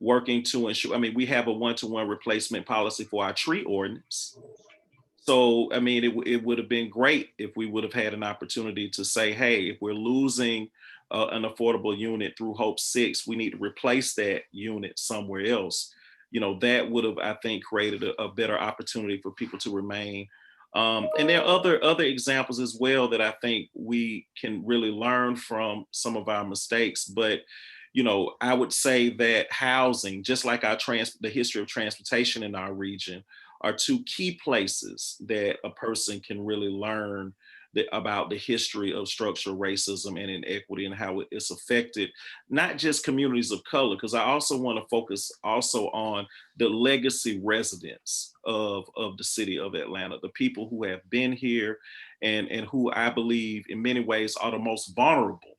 working to ensure, I mean, we have a one-to-one replacement policy for our tree ordinance. So, I mean, it would have been great if we would have had an opportunity to say, hey, if we're losing an affordable unit through Hope 6, we need to replace that unit somewhere else. You know, that would have, I think, created a better opportunity for people to remain. And there are other examples as well that I think we can really learn from some of our mistakes. But, you know, I would say that housing, just like the history of transportation in our region, are two key places that a person can really learn about the history of structural racism and inequity and how it's affected not just communities of color, because I also want to focus also on the legacy residents of the city of Atlanta, the people who have been here and who I believe in many ways are the most vulnerable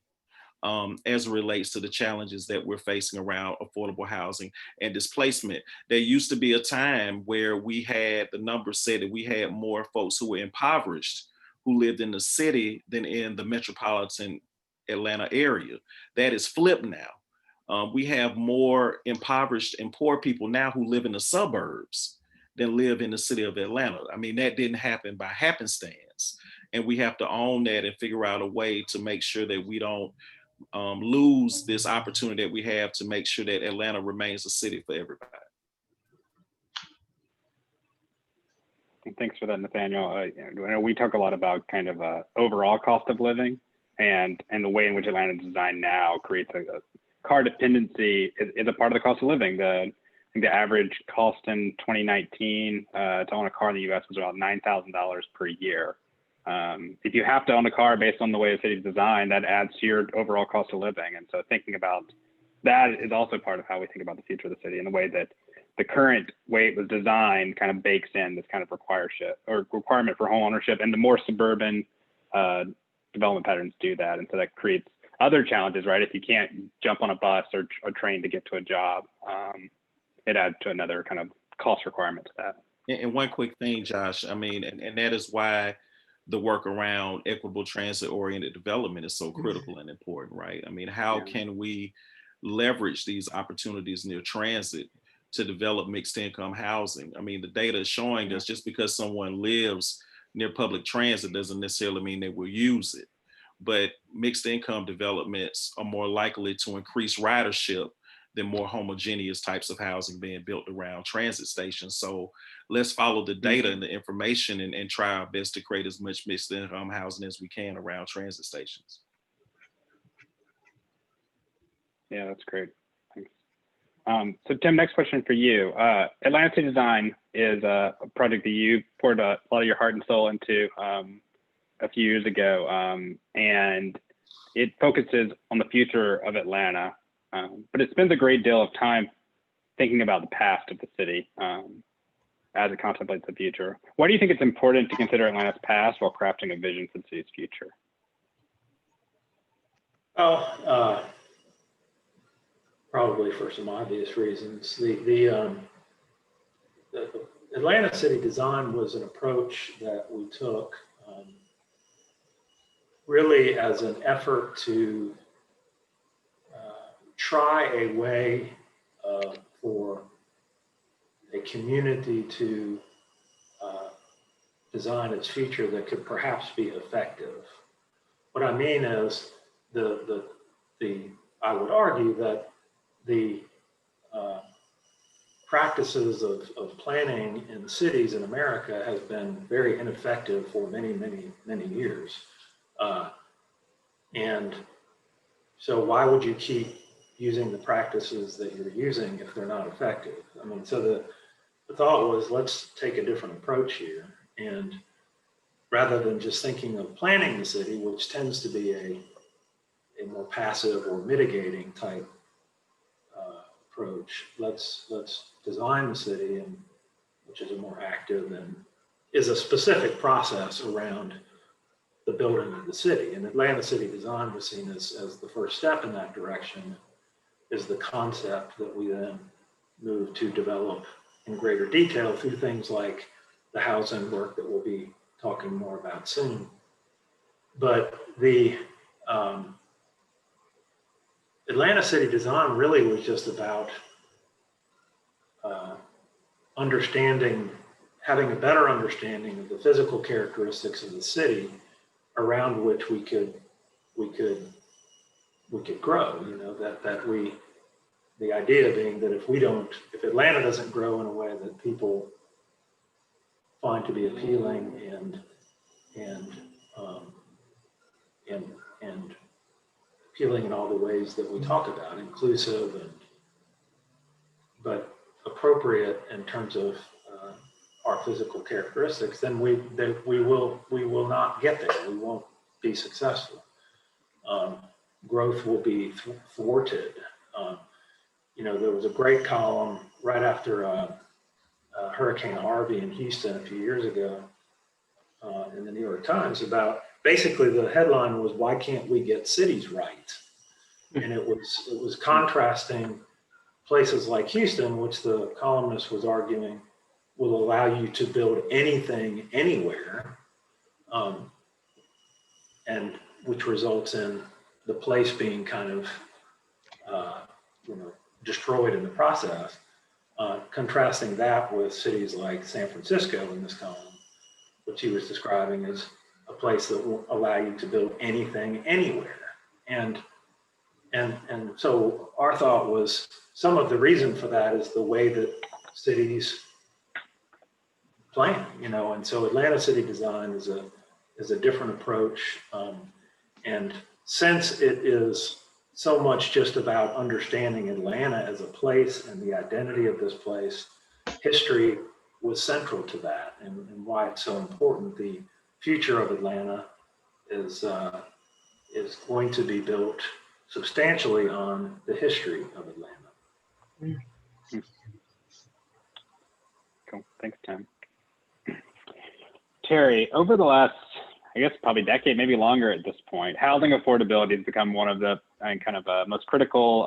as it relates to the challenges that we're facing around affordable housing and displacement. There used to be a time where we had, the numbers said that we had more folks who were impoverished who lived in the city than in the metropolitan Atlanta area. That is flipped now. We have more impoverished and poor people now who live in the suburbs than live in the city of Atlanta. I mean, that didn't happen by happenstance. And we have to own that and figure out a way to make sure that we don't lose this opportunity that we have to make sure that Atlanta remains a city for everybody. Thanks for that, Nathaniel. I know we talk a lot about kind of overall cost of living, and the way in which Atlanta is designed now creates a car dependency is a part of the cost of living. I think the average cost in 2019 to own a car in the U.S. was about $9,000 per year. If you have to own a car based on the way the city is designed, that adds to your overall cost of living. And so thinking about that is also part of how we think about the future of the city, and the way that the current way it was designed kind of bakes in this kind of requirement for home ownership, and the more suburban development patterns do that. And so that creates other challenges, right? If you can't jump on a bus or train to get to a job, it adds to another kind of cost requirement to that. And one quick thing, Josh, I mean, and that is why the work around equitable transit-oriented development is so critical and important, right? I mean, how can we leverage these opportunities near transit to develop mixed income housing? I mean, the data is showing us just because someone lives near public transit doesn't necessarily mean they will use it. But mixed income developments are more likely to increase ridership than more homogeneous types of housing being built around transit stations. So let's follow the data and the information and try our best to create as much mixed income housing as we can around transit stations. Yeah, that's great. Thanks. So Tim, next question for you. Atlanta City Design is a project that you poured a lot of your heart and soul into a few years ago, and it focuses on the future of Atlanta, but it spends a great deal of time thinking about the past of the city as it contemplates the future. Why do you think it's important to consider Atlanta's past while crafting a vision for the city's future? Well, probably for some obvious reasons. The Atlanta City Design was an approach that we took really as an effort to try a way for a community to design its future that could perhaps be effective. What I mean is I would argue that the practices of planning in cities in America has been very ineffective for many, many, many years. And so why would you keep using the practices that you're using if they're not effective? I mean, so the thought was, let's take a different approach here. And rather than just thinking of planning the city, which tends to be a more passive or mitigating type approach, let's design the city, and which is a more active and is a specific process around the building of the city. And Atlanta City Design was seen as the first step in that direction, is the concept that we then moved to develop in greater detail through things like the housing work that we'll be talking more about soon. but the Atlanta city design really was just about understanding, having a better understanding of the physical characteristics of the city around which we could grow. You know, the idea being that if Atlanta doesn't grow in a way that people find to be appealing and appealing in all the ways that we talk about, inclusive but appropriate in terms of our physical characteristics, then we will not get there. We won't be successful. Growth will be thwarted. You know, there was a great column right after Hurricane Harvey in Houston a few years ago in the New York Times about, basically the headline was, "Why can't we get cities right?" And it was contrasting places like Houston, which the columnist was arguing will allow you to build anything anywhere, and which results in the place being kind of destroyed in the process. Contrasting that with cities like San Francisco in this column, which he was describing as a place that will allow you to build anything anywhere. And so our thought was, some of the reason for that is the way that cities plan, you know, and so Atlanta city design is a different approach. And since it is so much just about understanding Atlanta as a place and the identity of this place, history was central to that, and why it's so important. The future of Atlanta is going to be built substantially on the history of Atlanta. Cool. Thanks, Tim. Terri, over the last, I guess, probably decade, maybe longer at this point, housing affordability has become one of the most critical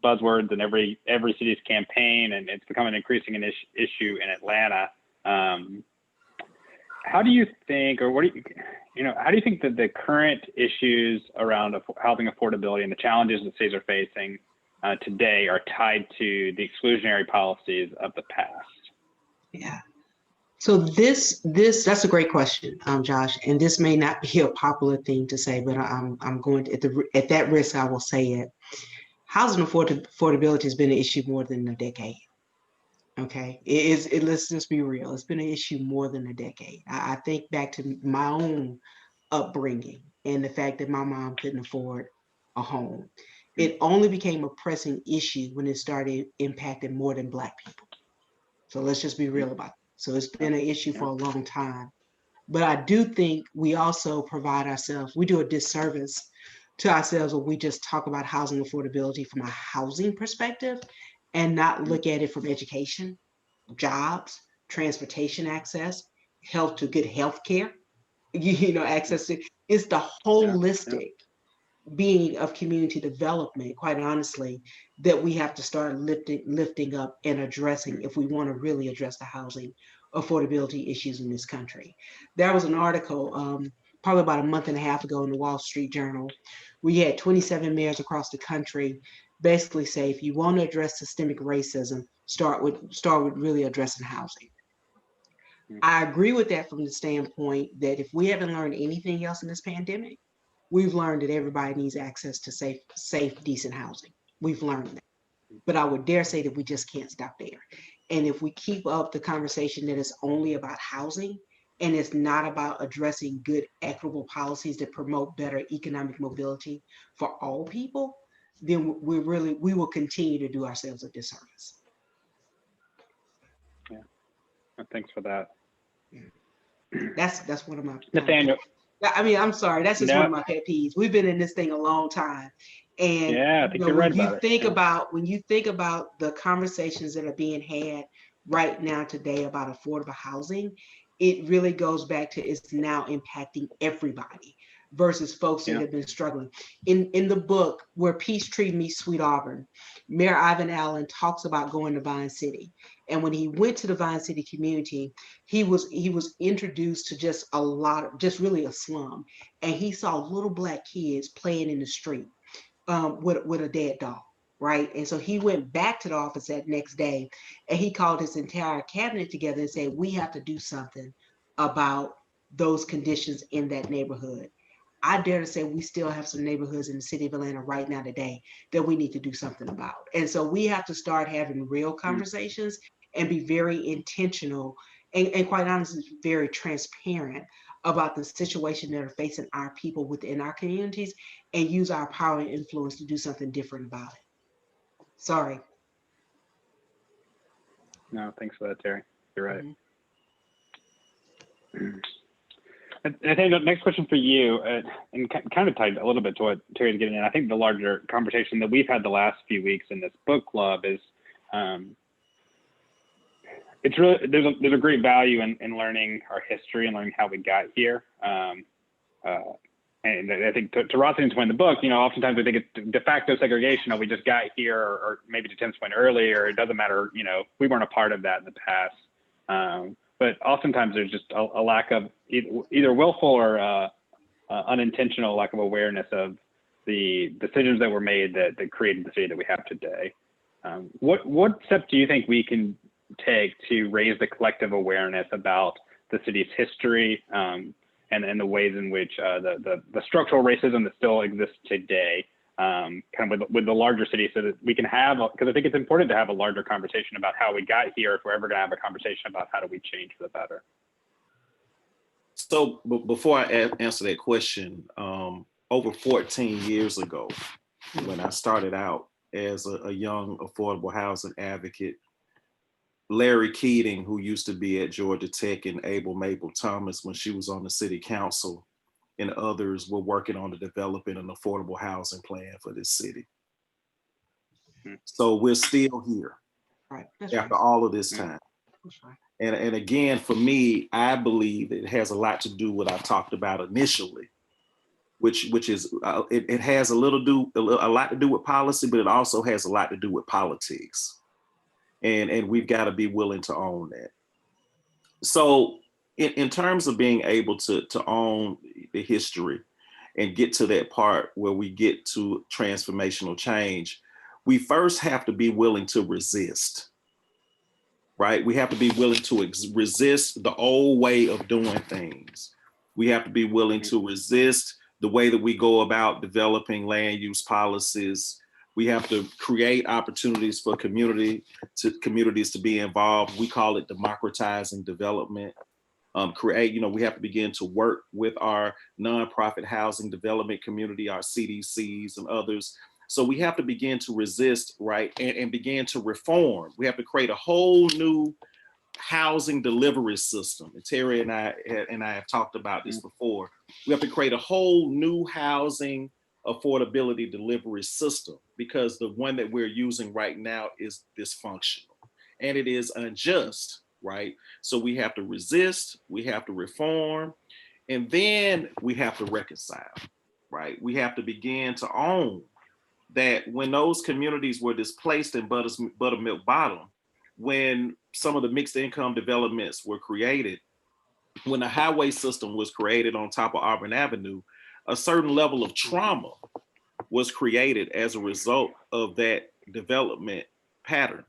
buzzwords in every city's campaign, and it's become an increasing issue in Atlanta. How do you think, or how do you think that the current issues around housing affordability and the challenges that cities are facing today are tied to the exclusionary policies of the past? Yeah. So that's a great question, Josh, and this may not be a popular thing to say, but I'm going to, at that risk, I will say it. Housing affordability has been an issue more than a decade. Okay, let's just be real. It's been an issue more than a decade. I think back to my own upbringing and the fact that my mom couldn't afford a home. It only became a pressing issue when it started impacting more than Black people. So let's just be real about it. So it's been an issue for a long time. But I do think we also we do a disservice to ourselves when we just talk about housing affordability from a housing perspective and not look at it from education, jobs, transportation access, good health care, access to, it's the holistic being of community development, quite honestly, that we have to start lifting up and addressing if we want to really address the housing affordability issues in this country. There was an article probably about a month and a half ago in the Wall Street Journal, where you had 27 mayors across the country basically say, if you want to address systemic racism, start with really addressing housing. I agree with that from the standpoint that if we haven't learned anything else in this pandemic, we've learned that everybody needs access to safe, decent housing. We've learned that. But I would dare say that we just can't stop there. And if we keep up the conversation that it's only about housing and it's not about addressing good, equitable policies that promote better economic mobility for all people, then we will continue to do ourselves a disservice. Yeah, thanks for that. That's one of my Nathaniel. I mean, I'm sorry, that's just one of my pet peeves. We've been in this thing a long time. And I think you're right about it. When you think about the conversations that are being had right now today about affordable housing, it really goes back to it's now impacting everybody, versus folks that have been struggling. In the book, Where Peachtree Meets Sweet Auburn, Mayor Ivan Allen talks about going to Vine City. And when he went to the Vine City community, he was introduced to just really a slum. And he saw little Black kids playing in the street with a dead dog. Right. And so he went back to the office that next day and he called his entire cabinet together and said, we have to do something about those conditions in that neighborhood. I dare to say we still have some neighborhoods in the city of Atlanta right now today that we need to do something about. And so we have to start having real conversations and be very intentional and quite honestly, very transparent about the situation that are facing our people within our communities and use our power and influence to do something different about it. Sorry. No, thanks for that, Terry. You're right. And I think the next question for you, and kind of tied a little bit to what Terry's getting at, I think the larger conversation that we've had the last few weeks in this book club is, it's really, there's a great value in learning our history and learning how we got here. And I think to Rothstein's point in the book, oftentimes we think it's de facto segregation, we just got here, or maybe to Tim's point earlier, it doesn't matter, we weren't a part of that in the past. But oftentimes there's just a lack of either willful or unintentional lack of awareness of the decisions that were made that created the city that we have today. What steps do you think we can take to raise the collective awareness about the city's history and the ways in which the structural racism that still exists today, kind of with the larger city, so that we can have, because I think it's important to have a larger conversation about how we got here if we're ever going to have a conversation about how do we change for the better. So before I answer that question, over 14 years ago, when I started out as a young affordable housing advocate, Larry Keating, who used to be at Georgia Tech, and Mabel Thomas, when she was on the city council, and others were working on the developing an affordable housing plan for this city. So we're still here after all of this time. And again, for me, I believe it has a lot to do with what I talked about initially, which is it has a lot to do with policy, but it also has a lot to do with politics. And we've got to be willing to own that. So in terms of being able to own the history and get to that part where we get to transformational change, we first have to be willing to resist, right? We have to be willing to resist the old way of doing things. We have to be willing to resist the way that we go about developing land use policies. We have to create opportunities for communities to be involved. We call it democratizing development. We have to begin to work with our nonprofit housing development community, our CDCs and others. So we have to begin to resist, right, and begin to reform. We have to create a whole new housing delivery system. And Terry and I have talked about this before. We have to create a whole new housing affordability delivery system, because the one that we're using right now is dysfunctional and it is unjust, right? So we have to resist, we have to reform, and then we have to reconcile, right? We have to begin to own that when those communities were displaced in Buttermilk Bottom, when some of the mixed income developments were created, when the highway system was created on top of Auburn Avenue, a certain level of trauma was created as a result of that development pattern.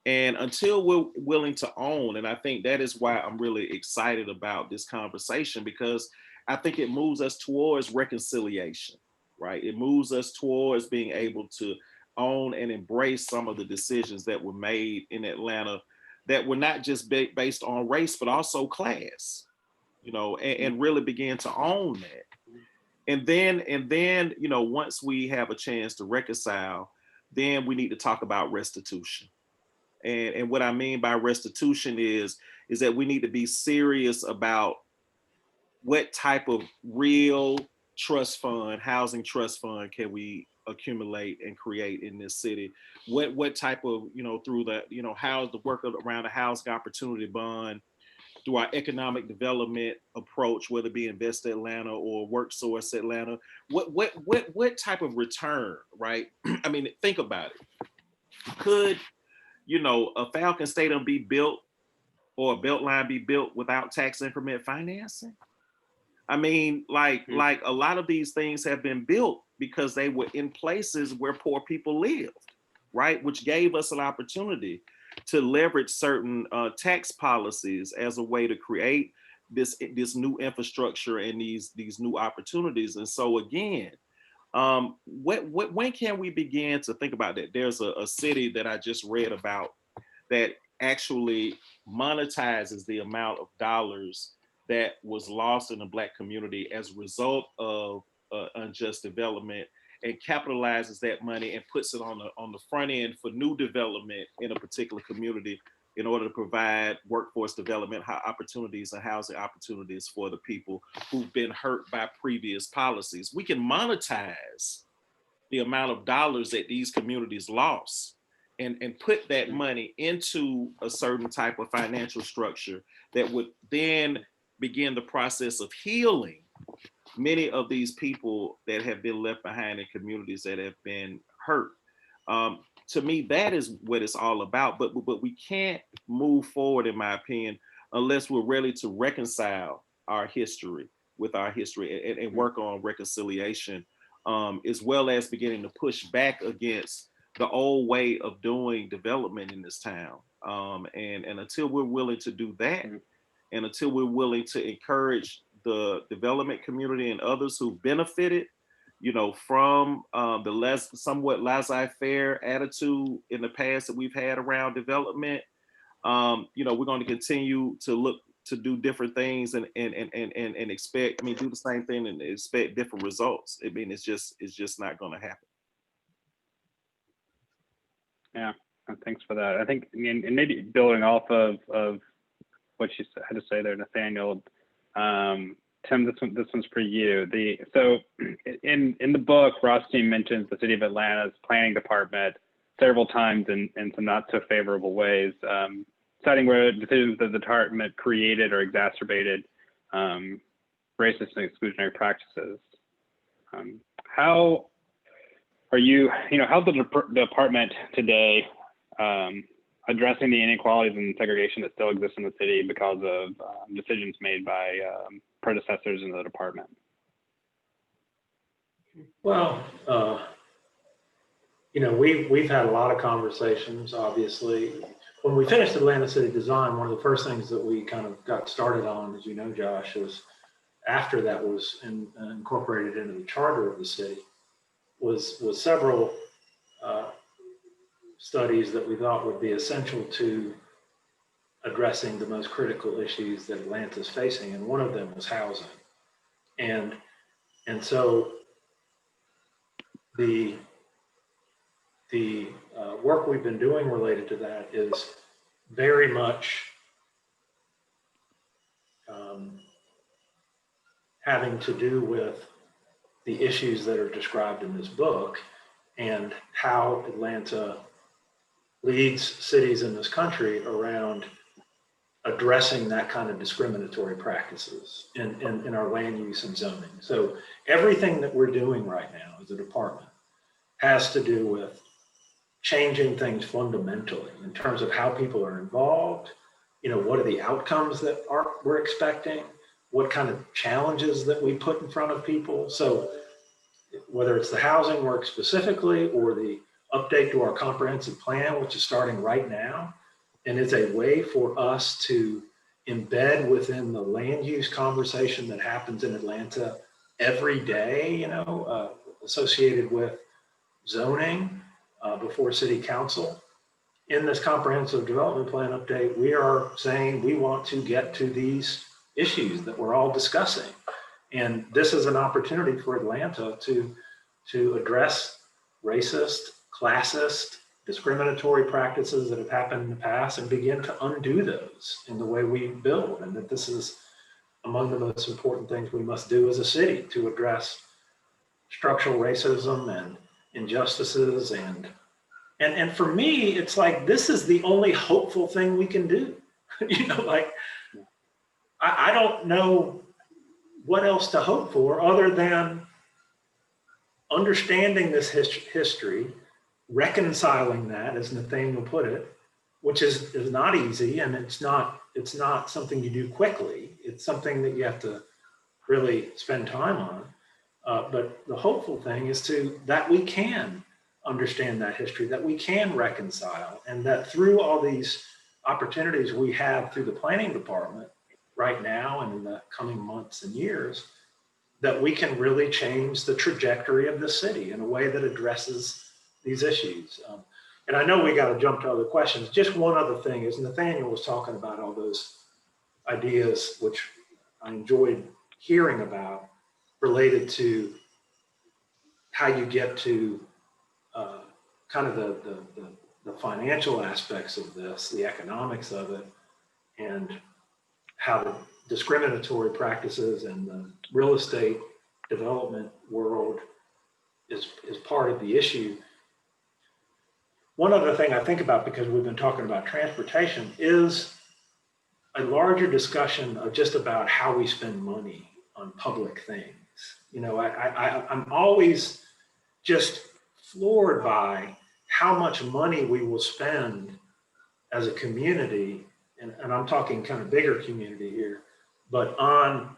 And until we're willing to own, and I think that is why I'm really excited about this conversation, because I think it moves us towards reconciliation, right? It moves us towards being able to own and embrace some of the decisions that were made in Atlanta that were not just based on race, but also class, and really begin to own that. And then, once we have a chance to reconcile, then we need to talk about restitution. And what I mean by restitution is that we need to be serious about what type of real housing trust fund can we accumulate and create in this city? What type of, through the, how the work around the housing opportunity bond, through our economic development approach, whether it be Invest Atlanta or WorkSource Atlanta, what type of return, right? I mean, think about it. Could, a Falcon Stadium be built or a Beltline be built without tax increment financing? I mean, like a lot of these things have been built because they were in places where poor people lived, right? Which gave us an opportunity to leverage certain tax policies as a way to create this new infrastructure and these new opportunities. And so again, when can we begin to think about that? There's a city that I just read about that actually monetizes the amount of dollars that was lost in the Black community as a result of unjust development, and capitalizes that money and puts it on the front end for new development in a particular community in order to provide workforce development opportunities and housing opportunities for the people who've been hurt by previous policies. We can monetize the amount of dollars that these communities lost and put that money into a certain type of financial structure that would then begin the process of healing many of these people that have been left behind in communities that have been hurt. To me, that is what it's all about. But we can't move forward, in my opinion, unless we're ready to reconcile our history with our history and work on reconciliation, as well as beginning to push back against the old way of doing development in this town. And until we're willing to do that, and until we're willing to encourage the development community and others who benefited, from the somewhat laissez-faire attitude in the past that we've had around development, we're going to continue to look to do different things and expect, do the same thing and expect different results. I mean, it's just not going to happen. Yeah, thanks for that. I think, and maybe building off of what you had to say there, Nathaniel, Tim, this one's for you. So in the book, Rothstein mentions the City of Atlanta's planning department several times in some not so favorable ways, citing where decisions that the department created or exacerbated racist and exclusionary practices. How are how's the department today addressing the inequalities and segregation that still exists in the city because of decisions made by predecessors in the department? Well, we've had a lot of conversations, obviously. When we finished Atlanta City Design, one of the first things that we kind of got started on, as you know, Josh, is after that was incorporated into the charter of the city, was several studies that we thought would be essential to addressing the most critical issues that Atlanta is facing, and one of them was housing. And so the work we've been doing related to that is very much having to do with the issues that are described in this book and how Atlanta leads cities in this country around addressing that kind of discriminatory practices in our land use and zoning. So everything that we're doing right now as a department has to do with changing things fundamentally in terms of how people are involved, what are the outcomes that we're expecting, what kind of challenges that we put in front of people. So whether it's the housing work specifically or the update to our comprehensive plan, which is starting right now, and it's a way for us to embed within the land use conversation that happens in Atlanta every day, associated with zoning before city council. In this comprehensive development plan update, we are saying we want to get to these issues that we're all discussing. And this is an opportunity for Atlanta to address racist, classist, discriminatory practices that have happened in the past and begin to undo those in the way we build. And that this is among the most important things we must do as a city to address structural racism and injustices. And for me, it's like, this is the only hopeful thing we can do. I don't know what else to hope for other than understanding this history, reconciling that, as Nathaniel put it, which is not easy, and it's not something you do quickly. It's something that you have to really spend time on. But the hopeful thing is that we can understand that history, that we can reconcile, and that through all these opportunities we have through the planning department right now and in the coming months and years, that we can really change the trajectory of the city in a way that addresses these issues. And I know we got to jump to other questions. Just one other thing is Nathaniel was talking about all those ideas, which I enjoyed hearing about, related to how you get to kind of the financial aspects of this, the economics of it, and how the discriminatory practices and the real estate development world is part of the issue. One other thing I think about, because we've been talking about transportation, is a larger discussion of just about how we spend money on public things. You know, I'm always just floored by how much money we will spend as a community, and I'm talking kind of bigger community here, but on,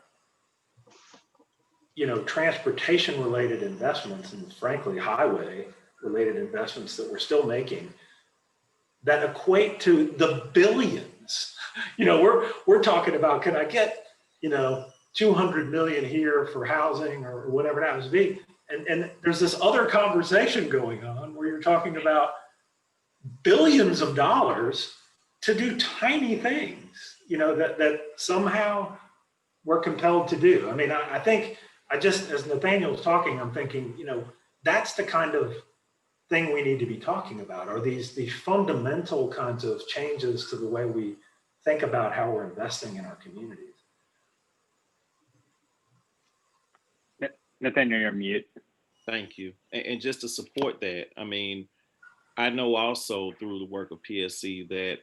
you know, transportation related investments, and frankly, highway related investments that we're still making, that equate to the billions. You know, we're talking about, can I get, you know, 200 million here for housing or whatever it happens to be. And there's this other conversation going on where you're talking about billions of dollars to do tiny things, you know, that somehow we're compelled to do. I mean, I think as Nathaniel was talking, I'm thinking, you know, that's the kind of thing we need to be talking about, are these fundamental kinds of changes to the way we think about how we're investing in our communities. Nathaniel, you're mute. Thank you. And just to support that, I mean, I know also through the work of PSC that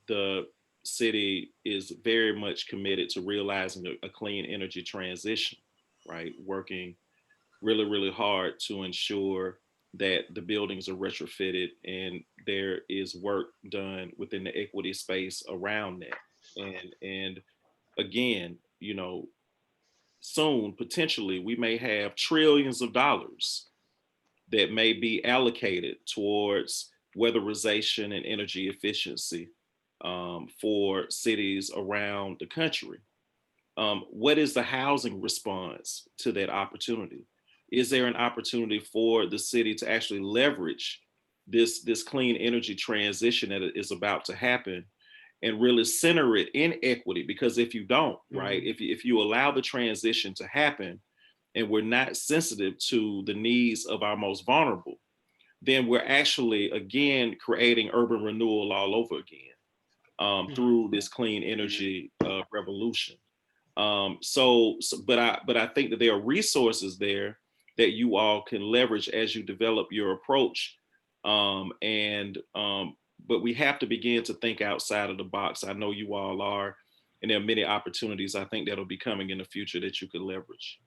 the city is very much committed to realizing a clean energy transition, right? Working really, really hard to ensure that the buildings are retrofitted and there is work done within the equity space around that. And again, you know, soon, potentially, we may have trillions of dollars that may be allocated towards weatherization and energy efficiency for cities around the country. What is the housing response to that opportunity? Is there an opportunity for the city to actually leverage this clean energy transition that is about to happen and really center it in equity? Because if you don't, right, if you allow the transition to happen and we're not sensitive to the needs of our most vulnerable, then we're actually, again, creating urban renewal all over again through this clean energy revolution. But I think that there are resources there that you all can leverage as you develop your approach. But we have to begin to think outside of the box. I know you all are, and there are many opportunities I think that'll be coming in the future that you could leverage.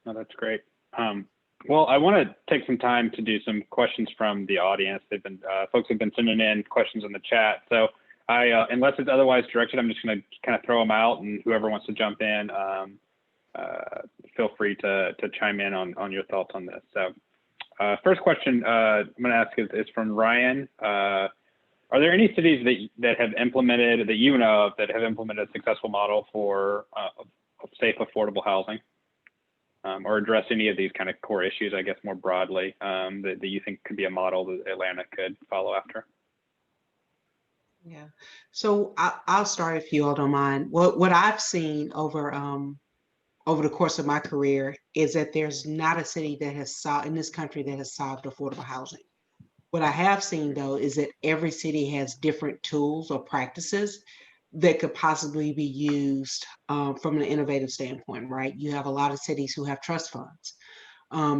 No, that's great. Well, I want to take some time to do some questions from the audience. They've been folks have been sending in questions in the chat. So unless it's otherwise directed, I'm just going to kind of throw them out, and whoever wants to jump in, feel free to chime in on your thoughts on this. So first question I'm going to ask is from Ryan. Are there any cities that have implemented, that you know of, that have implemented a successful model for safe, affordable housing? Or address any of these kind of core issues, I guess, more broadly, that you think could be a model that Atlanta could follow after? Yeah, so I'll start if you all don't mind. What I've seen over the course of my career is that there's not a city that has solved in this country that has solved affordable housing. What I have seen, though, is that every city has different tools or practices that could possibly be used from an innovative standpoint, right? You have a lot of cities who have trust funds.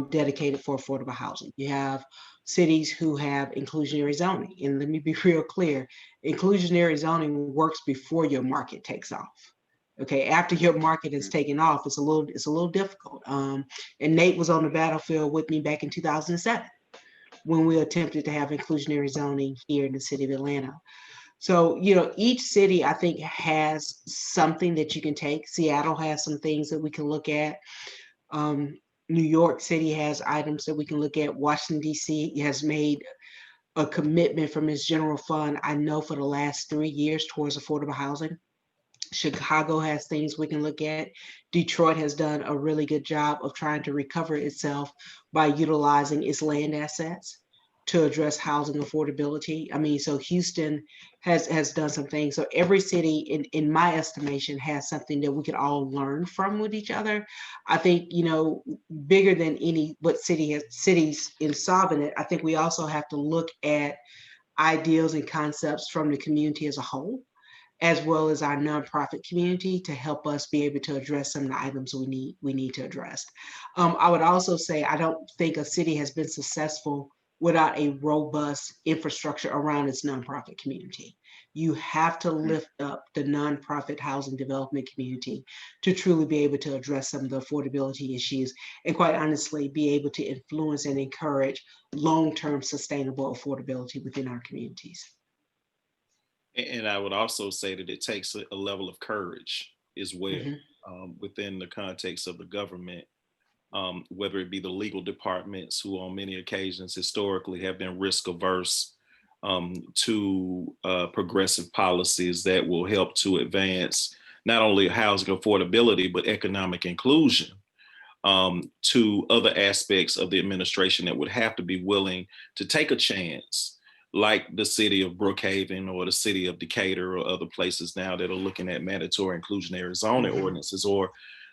dedicated for affordable housing. You have cities who have inclusionary zoning. And let me be real clear, inclusionary zoning works before your market takes off. Okay, after your market is taken off, it's a little difficult. And Nate was on the battlefield with me back in 2007 when we attempted to have inclusionary zoning here in the city of Atlanta. So, each city, I think, has something that you can take. Seattle has some things that we can look at. New York City has items that we can look at. Washington, D.C. has made a commitment from its general fund, I know, for the last 3 years towards affordable housing. Chicago has things we can look at. Detroit has done a really good job of trying to recover itself by utilizing its land assets to address housing affordability. I mean, so Houston has done some things. So every city, in my estimation, has something that we could all learn from with each other. I think, bigger than any what cities in solving it, I think we also have to look at ideals and concepts from the community as a whole, as well as our nonprofit community, to help us be able to address some of the items we need to address. I would also say I don't think a city has been successful without a robust infrastructure around its nonprofit community. You have to lift up the nonprofit housing development community to truly be able to address some of the affordability issues, and quite honestly, be able to influence and encourage long-term sustainable affordability within our communities. And I would also say that it takes a level of courage as well, within the context of the government, whether it be the legal departments, who on many occasions historically have been risk averse, to progressive policies that will help to advance not only housing affordability, but economic inclusion, to other aspects of the administration that would have to be willing to take a chance, like the city of Brookhaven or the city of Decatur or other places now that are looking at mandatory inclusionary zoning ordinances, or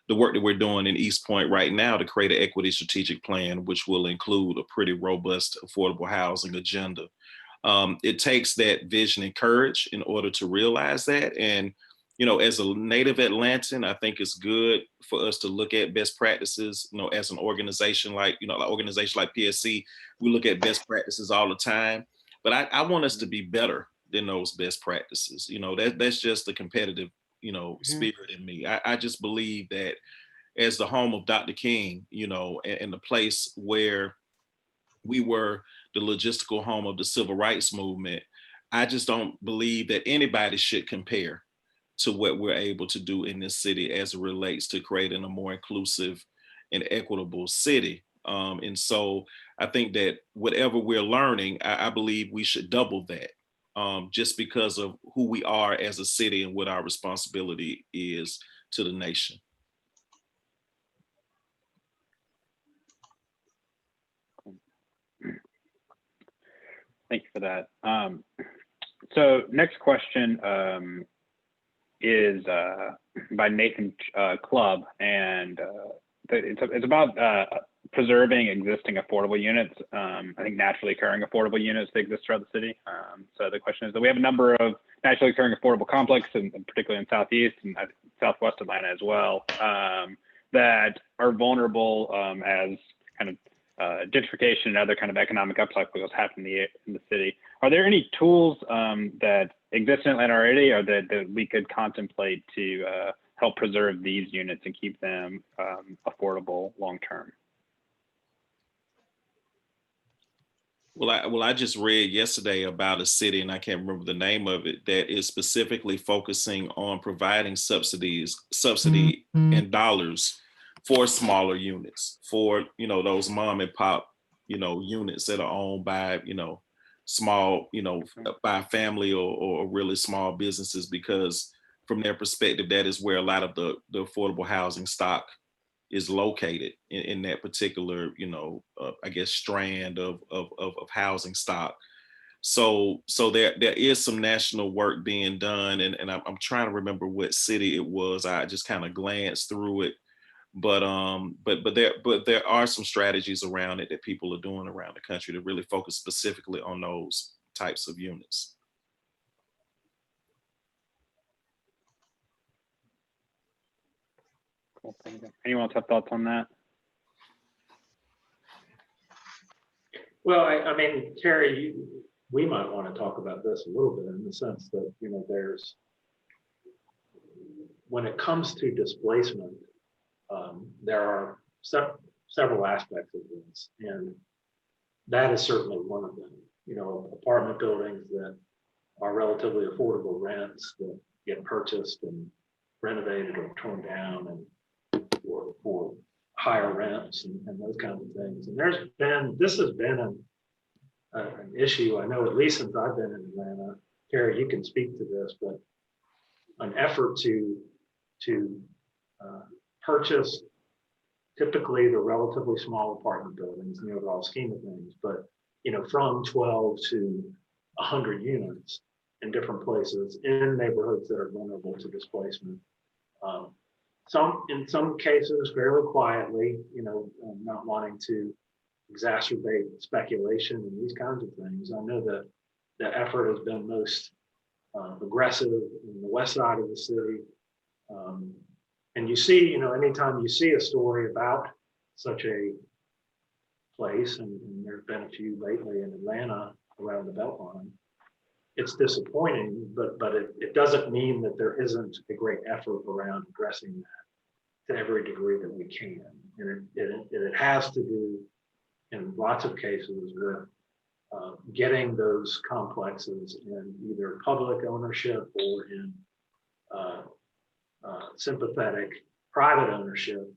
the work that we're doing in East Point right now to create an equity strategic plan, which will include a pretty robust affordable housing agenda. It takes that vision and courage in order to realize that. And, as a native Atlantan, I think it's good for us to look at best practices, as an organization like PSC, we look at best practices all the time. But I want us to be better than those best practices. That's just the competitive, spirit in me. I just believe that as the home of Dr. King, and the place where we were the logistical home of the civil rights movement, I just don't believe that anybody should compare to what we're able to do in this city as it relates to creating a more inclusive and equitable city. And so I think that whatever we're learning, I believe we should double that, just because of who we are as a city and what our responsibility is to the nation. Thank you for that. So next question is by Nathan Clubb, and it's about preserving existing affordable units. I think naturally occurring affordable units that exist throughout the city. So the question is that we have a number of naturally occurring affordable complexes, and particularly in Southeast and Southwest Atlanta as well, that are vulnerable as kind of gentrification and other kind of economic upcycles happen in the city. Are there any tools that exist in Atlanta already, or that we could contemplate to help preserve these units and keep them affordable long term? Well, I just read yesterday about a city, and I can't remember the name of it, that is specifically focusing on providing subsidy in dollars for smaller units, for those mom and pop units that are owned by small by family or really small businesses, because from their perspective, that is where a lot of the affordable housing stock is located in that particular, I guess, strand of housing stock. So there is some national work being done, and I'm trying to remember what city it was. I just kind of glanced through it, but there are some strategies around it that people are doing around the country to really focus specifically on those types of units. Cool. Anyone else have thoughts on that? Well, I mean, Terry, we might want to talk about this a little bit in the sense that, when it comes to displacement, there are several aspects of this, and that is certainly one of them. Apartment buildings that are relatively affordable rents that get purchased and renovated or torn down and for higher rents and those kinds of things. And this has been an issue, I know, at least since I've been in Atlanta. Terry, you can speak to this, but an effort to purchase typically the relatively small apartment buildings in the overall scheme of things, but from 12 to 100 units in different places in neighborhoods that are vulnerable to displacement. In some cases, fairly quietly, not wanting to exacerbate speculation and these kinds of things. I know that the effort has been most aggressive in the west side of the city. And you see, anytime you see a story about such a place, and there have been a few lately in Atlanta around the Beltline, it's disappointing, but it doesn't mean that there isn't a great effort around addressing that to every degree that we can. And it has to do, in lots of cases, with getting those complexes in either public ownership or in sympathetic private ownership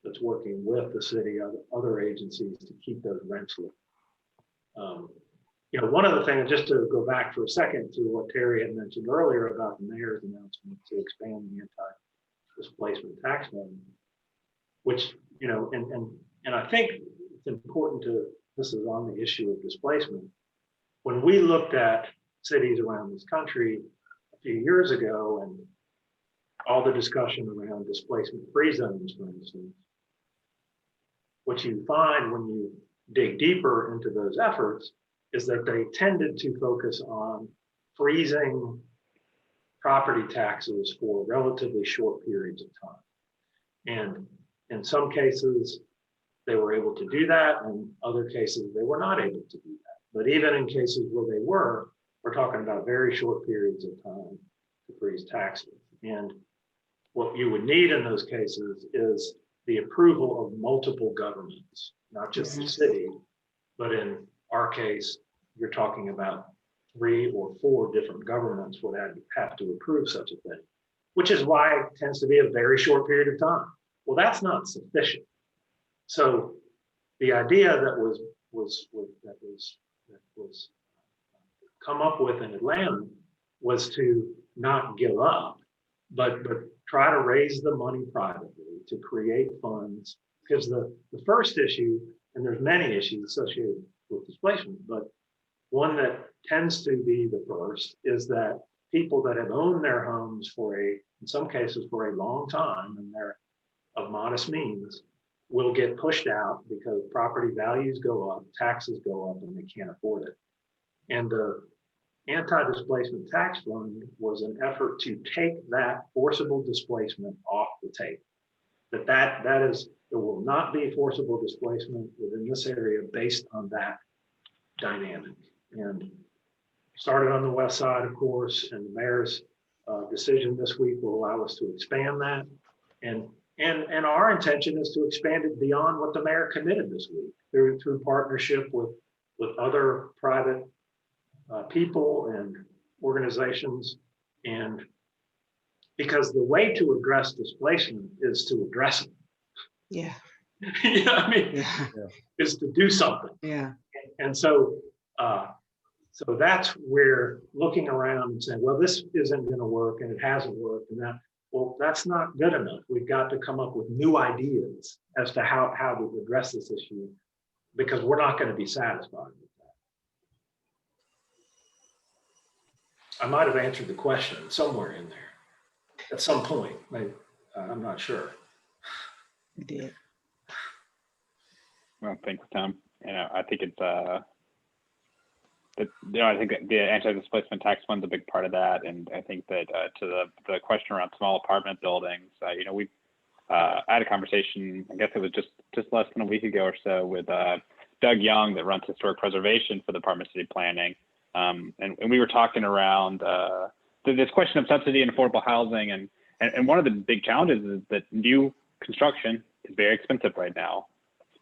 that's working with the city, other agencies to keep those rents low. One of the things, just to go back for a second to what Terry had mentioned earlier about the mayor's announcement to expand the anti-displacement tax fund, which, and I think it's important this is on the issue of displacement. When we looked at cities around this country a few years ago and all the discussion around displacement-free zones, for instance, what you find when you dig deeper into those efforts is that they tended to focus on freezing property taxes for relatively short periods of time. And in some cases, they were able to do that, and in other cases, they were not able to do that. But even in cases where they were, we're talking about very short periods of time to freeze taxes. And what you would need in those cases is the approval of multiple governments, not just the city, but in our case, you're talking about 3 or 4 different governments would have to approve such a thing, which is why it tends to be a very short period of time. Well, that's not sufficient. So the idea that was come up with in Atlanta was to not give up, but try to raise the money privately to create funds. Because the first issue, and there's many issues associated with displacement, but one that tends to be the first is that people that have owned their homes in some cases for a long time, and they're of modest means, will get pushed out because property values go up, taxes go up, and they can't afford it. And the anti-displacement tax fund was an effort to take that forcible displacement off the table. That is, there will not be forcible displacement within this area based on that dynamic. And started on the west side, of course, and the mayor's decision this week will allow us to expand that. And our intention is to expand it beyond what the mayor committed this week through partnership with other private people and organizations. And because the way to address displacement is to address it. Yeah. Is to do something. Yeah. And so that's where looking around and saying, well, this isn't going to work and it hasn't worked, and that's not good enough. We've got to come up with new ideas as to how to address this issue, because we're not going to be satisfied with that. I might have answered the question somewhere in there at some point. I'm not sure. You did. Well, thanks, Tom. I think it's I think that the anti-displacement tax fund's a big part of that, and I think that to the question around small apartment buildings, I had a conversation. I guess it was just less than a week ago or so with Doug Young that runs historic preservation for the Department of City Planning. And we were talking around this question of subsidy and affordable housing. And one of the big challenges is that new construction is very expensive right now.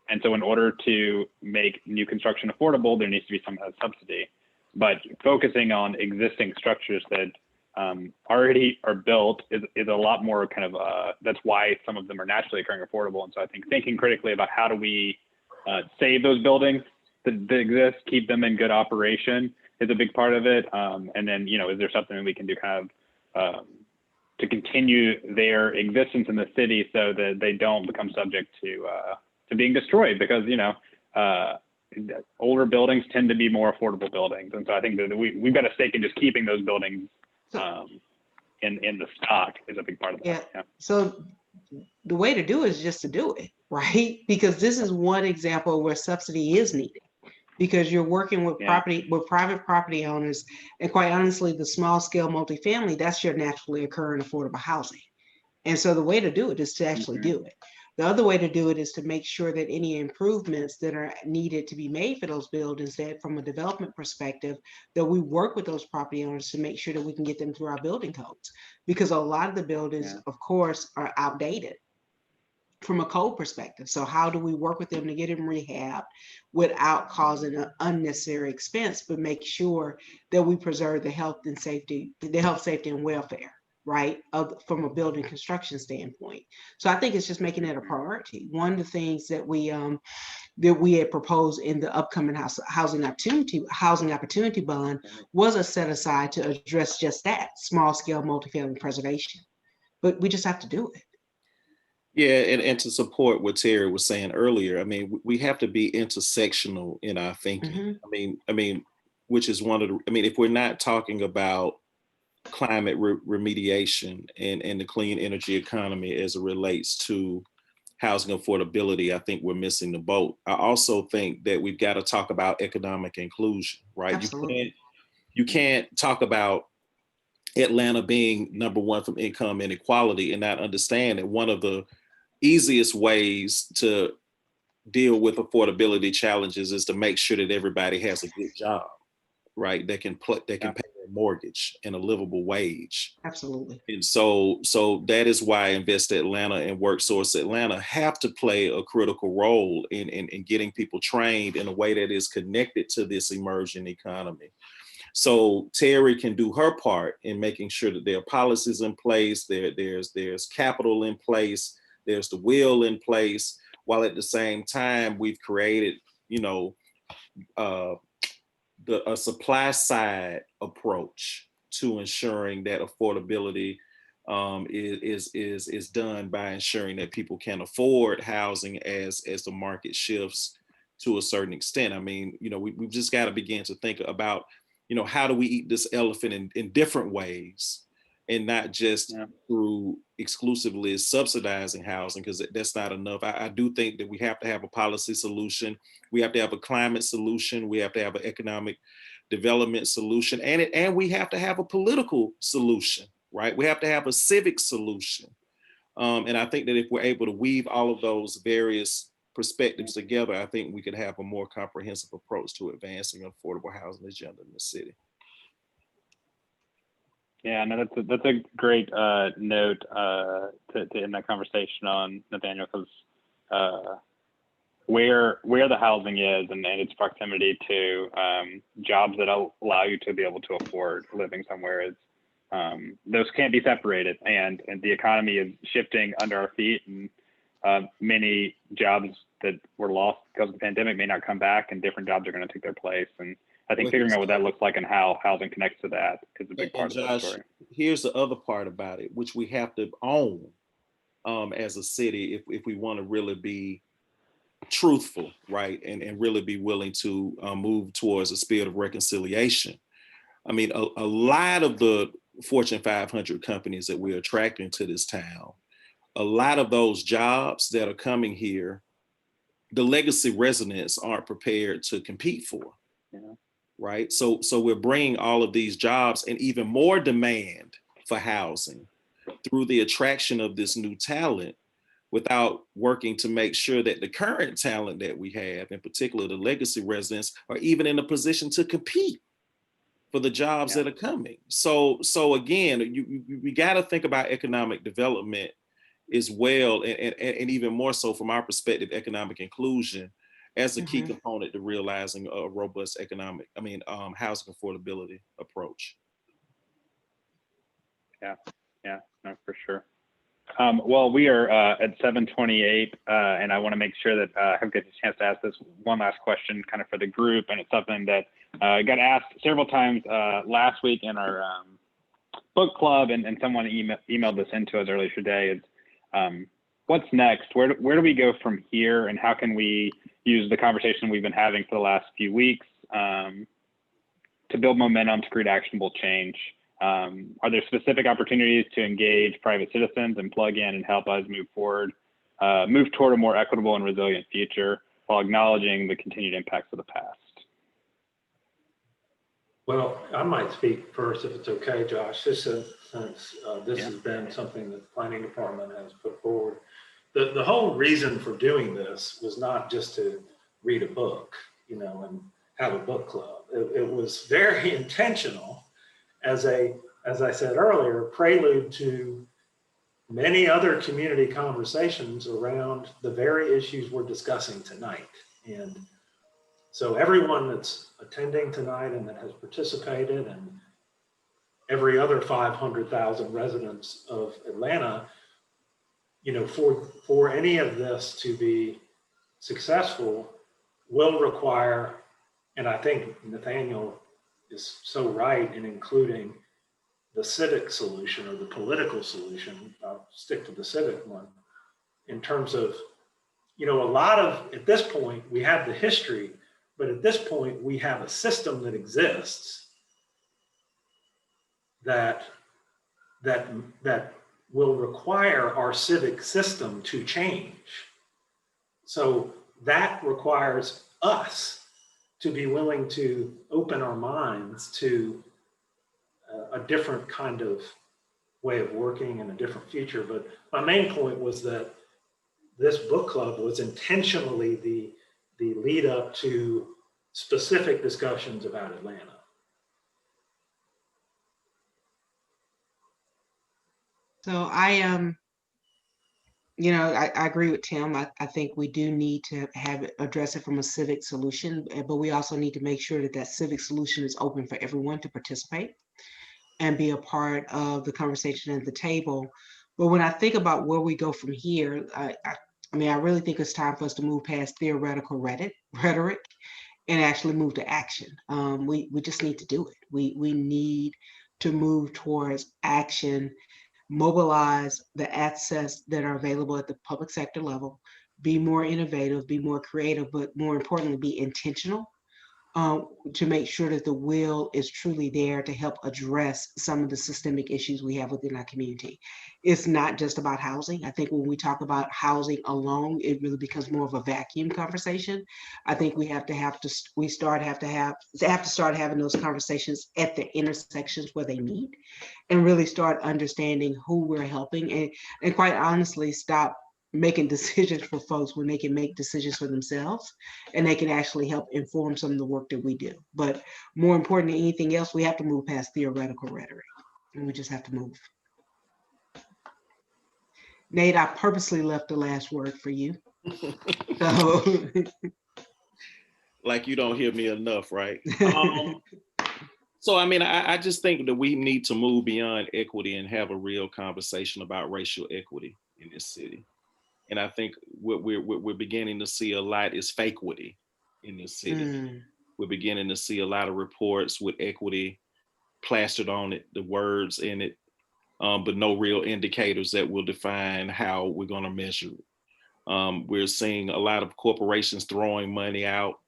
And so in order to make new construction affordable, there needs to be some subsidy. But focusing on existing structures that already are built is a lot more kind of, that's why some of them are naturally occurring affordable. And so I think thinking critically about how do we save those buildings that exist, keep them in good operation is a big part of it. And then, is there something that we can do kind of to continue their existence in the city so that they don't become subject to being destroyed? Because, older buildings tend to be more affordable buildings. And so I think that we've got a stake in just keeping those buildings in the stock is a big part of that. Yeah. So the way to do it is just to do it, right? Because this is one example where subsidy is needed, because you're working with private property owners, and quite honestly, the small scale multifamily, that's your naturally occurring affordable housing. And so the way to do it is to actually do it. The other way to do it is to make sure that any improvements that are needed to be made for those buildings, that from a development perspective, that we work with those property owners to make sure that we can get them through our building codes. Because a lot of the buildings, of course, are outdated from a code perspective. So how do we work with them to get them rehabbed without causing an unnecessary expense, but make sure that we preserve the health, safety and welfare, right, from a building construction standpoint. So I think it's just making it a priority. One of the things that we had proposed in the upcoming housing opportunity bond was a set aside to address just that, small scale multifamily preservation. But we just have to do it. Yeah, and to support what Terry was saying earlier, I mean, we have to be intersectional in our thinking. I mean, which is one of the, if we're not talking about climate remediation and the clean energy economy as it relates to housing affordability, I think we're missing the boat. I also think that we've got to talk about economic inclusion, right? Absolutely. You can't talk about Atlanta being number one from income inequality and not understand that one of the easiest ways to deal with affordability challenges is to make sure that everybody has a good job, right? That can pay their mortgage and a livable wage. Absolutely. And so that is why Invest Atlanta and WorkSource Atlanta have to play a critical role in getting people trained in a way that is connected to this emerging economy. So Terri can do her part in making sure that there are policies in place, there's capital in place, there's the will in place, while at the same time we've created, a supply side approach to ensuring that affordability is done by ensuring that people can afford housing as the market shifts to a certain extent. We've just got to begin to think about, how do we eat this elephant in different ways, and not just through exclusively subsidizing housing, because that's not enough. I do think that we have to have a policy solution. We have to have a climate solution. We have to have an economic development solution, and we have to have a political solution, right? We have to have a civic solution. And I think that if we're able to weave all of those various perspectives together, I think we could have a more comprehensive approach to advancing an affordable housing agenda in the city. Yeah, no, that's a great note to end that conversation on, Nathaniel, because where the housing is and its proximity to jobs that allow you to be able to afford living somewhere is those can't be separated, and the economy is shifting under our feet, and many jobs that were lost because of the pandemic may not come back, and different jobs are going to take their place. And I think figuring out what that looks like and how housing connects to that is a big part of the story. Here's the other part about it, which we have to own as a city if we want to really be truthful, right? And really be willing to move towards a spirit of reconciliation. A lot of the Fortune 500 companies that we're attracting to this town, a lot of those jobs that are coming here, the legacy residents aren't prepared to compete for. Yeah. Right? So we're bringing all of these jobs and even more demand for housing through the attraction of this new talent. without working to make sure that the current talent that we have, in particular the legacy residents, are even in a position to compete for the jobs that are coming. So again, we got to think about economic development as well, and even more so from our perspective, economic inclusion as a key component to realizing a robust housing affordability approach. Yeah, no, for sure. Well, we are at 7:28, and I want to make sure that I get the chance to ask this one last question kind of for the group, and it's something that got asked several times last week in our book club, and someone emailed this into us earlier today. Is what's next? Where do we go from here, and how can we use the conversation we've been having for the last few weeks to build momentum to create actionable change? Are there specific opportunities to engage private citizens and plug in and help us move forward, move toward a more equitable and resilient future while acknowledging the continued impacts of the past? Well, I might speak first if it's okay, Josh, just since this has been something that the planning department has put forward. The whole reason for doing this was not just to read a book, and have a book club. It was very intentional as I said earlier, prelude to many other community conversations around the very issues we're discussing tonight. And so everyone that's attending tonight and that has participated, and every other 500,000 residents of Atlanta, for any of this to be successful will require, and I think Nathaniel is so right in including the civic solution or the political solution. I'll stick to the civic one in terms of, at this point, we have the history, but at this point, we have a system that exists that will require our civic system to change. So that requires us to be willing to open our minds to a different kind of way of working and a different future. But my main point was that this book club was intentionally the lead up to specific discussions about Atlanta. So I agree with Tim. I think we do need to address it from a civic solution, but we also need to make sure that civic solution is open for everyone to participate and be a part of the conversation at the table. But when I think about where we go from here, I really think it's time for us to move past theoretical rhetoric and actually move to action. We just need to do it. We need to move towards action, mobilize the assets that are available at the public sector level, be more innovative, be more creative, but more importantly, be intentional to make sure that the will is truly there to help address some of the systemic issues we have within our community. It's not just about housing. I think when we talk about housing alone, it really becomes more of a vacuum conversation. I think we have to start having those conversations at the intersections where they meet, and really start understanding who we're helping, and quite honestly, stop making decisions for folks when they can make decisions for themselves, and they can actually help inform some of the work that we do. But more important than anything else, we have to move past theoretical rhetoric, and we just have to move. Nate, I purposely left the last word for you. So like you don't hear me enough, right? So, I just think that we need to move beyond equity and have a real conversation about racial equity in this city. And I think what we're beginning to see a lot is fakequity in this city. We're beginning to see a lot of reports with equity plastered on it, the words in it, but no real indicators that will define how we're going to measure it. We're seeing a lot of corporations throwing money out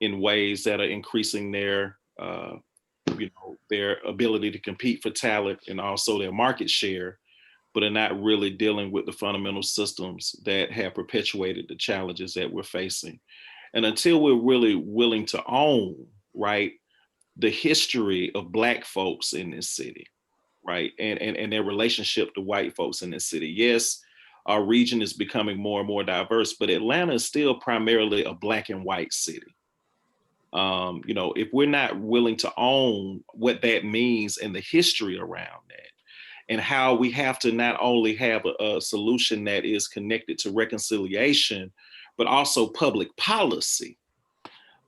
in ways that are increasing their ability to compete for talent and also their market share, but are not really dealing with the fundamental systems that have perpetuated the challenges that we're facing. And until we're really willing to own, right, the history of Black folks in this city, right, and their relationship to white folks in this city. Yes, our region is becoming more and more diverse, but Atlanta is still primarily a Black and white city. You know, if we're not willing to own what that means and the history around that, and how we have to not only have a solution that is connected to reconciliation, but also public policy,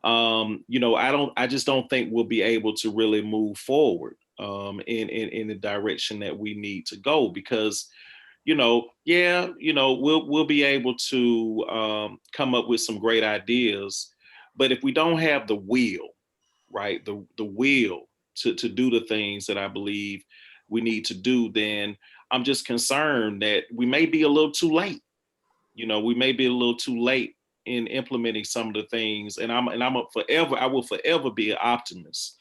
you know, I just don't think we'll be able to really move forward in the direction that we need to go, because, you know, yeah, you know, we'll be able to come up with some great ideas, but if we don't have the will, right, the will to do the things that I believe we need to do, then I'm just concerned that we may be a little too late. You know, we may be a little too late in implementing some of the things, and I will forever be an optimist.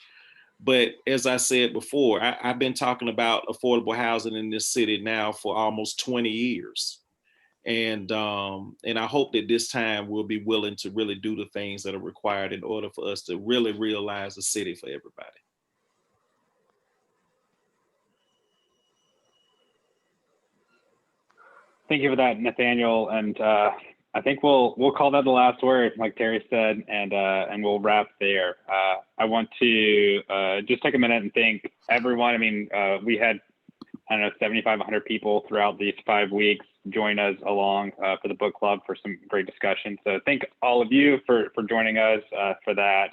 But as I said before, I've been talking about affordable housing in this city now for almost 20 years. And I hope that this time we'll be willing to really do the things that are required in order for us to really realize the city for everybody. Thank you for that, Nathaniel. And I think we'll call that the last word, like Terry said, and we'll wrap there. I want to just take a minute and thank everyone. I mean, we had, I don't know, 75, 100 people throughout these 5 weeks join us along for the book club for some great discussion. So thank all of you for joining us for that.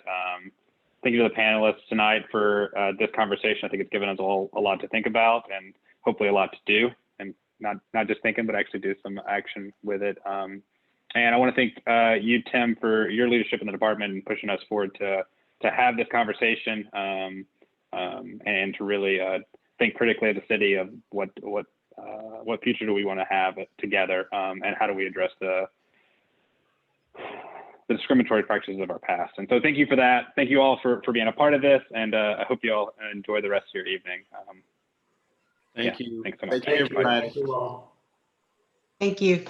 Thank you to the panelists tonight for this conversation. I think it's given us all a lot to think about and hopefully a lot to do, and not just thinking, but actually do some action with it. And I want to thank you, Tim, for your leadership in the department and pushing us forward to have this conversation and to really think critically of the city of what future do we want to have together, and how do we address the discriminatory practices of our past. And so thank you for that. Thank you all for being a part of this, and I hope you all enjoy the rest of your evening. Thank you. Thanks so much. Thank you, everybody. Thank you all. Thank you.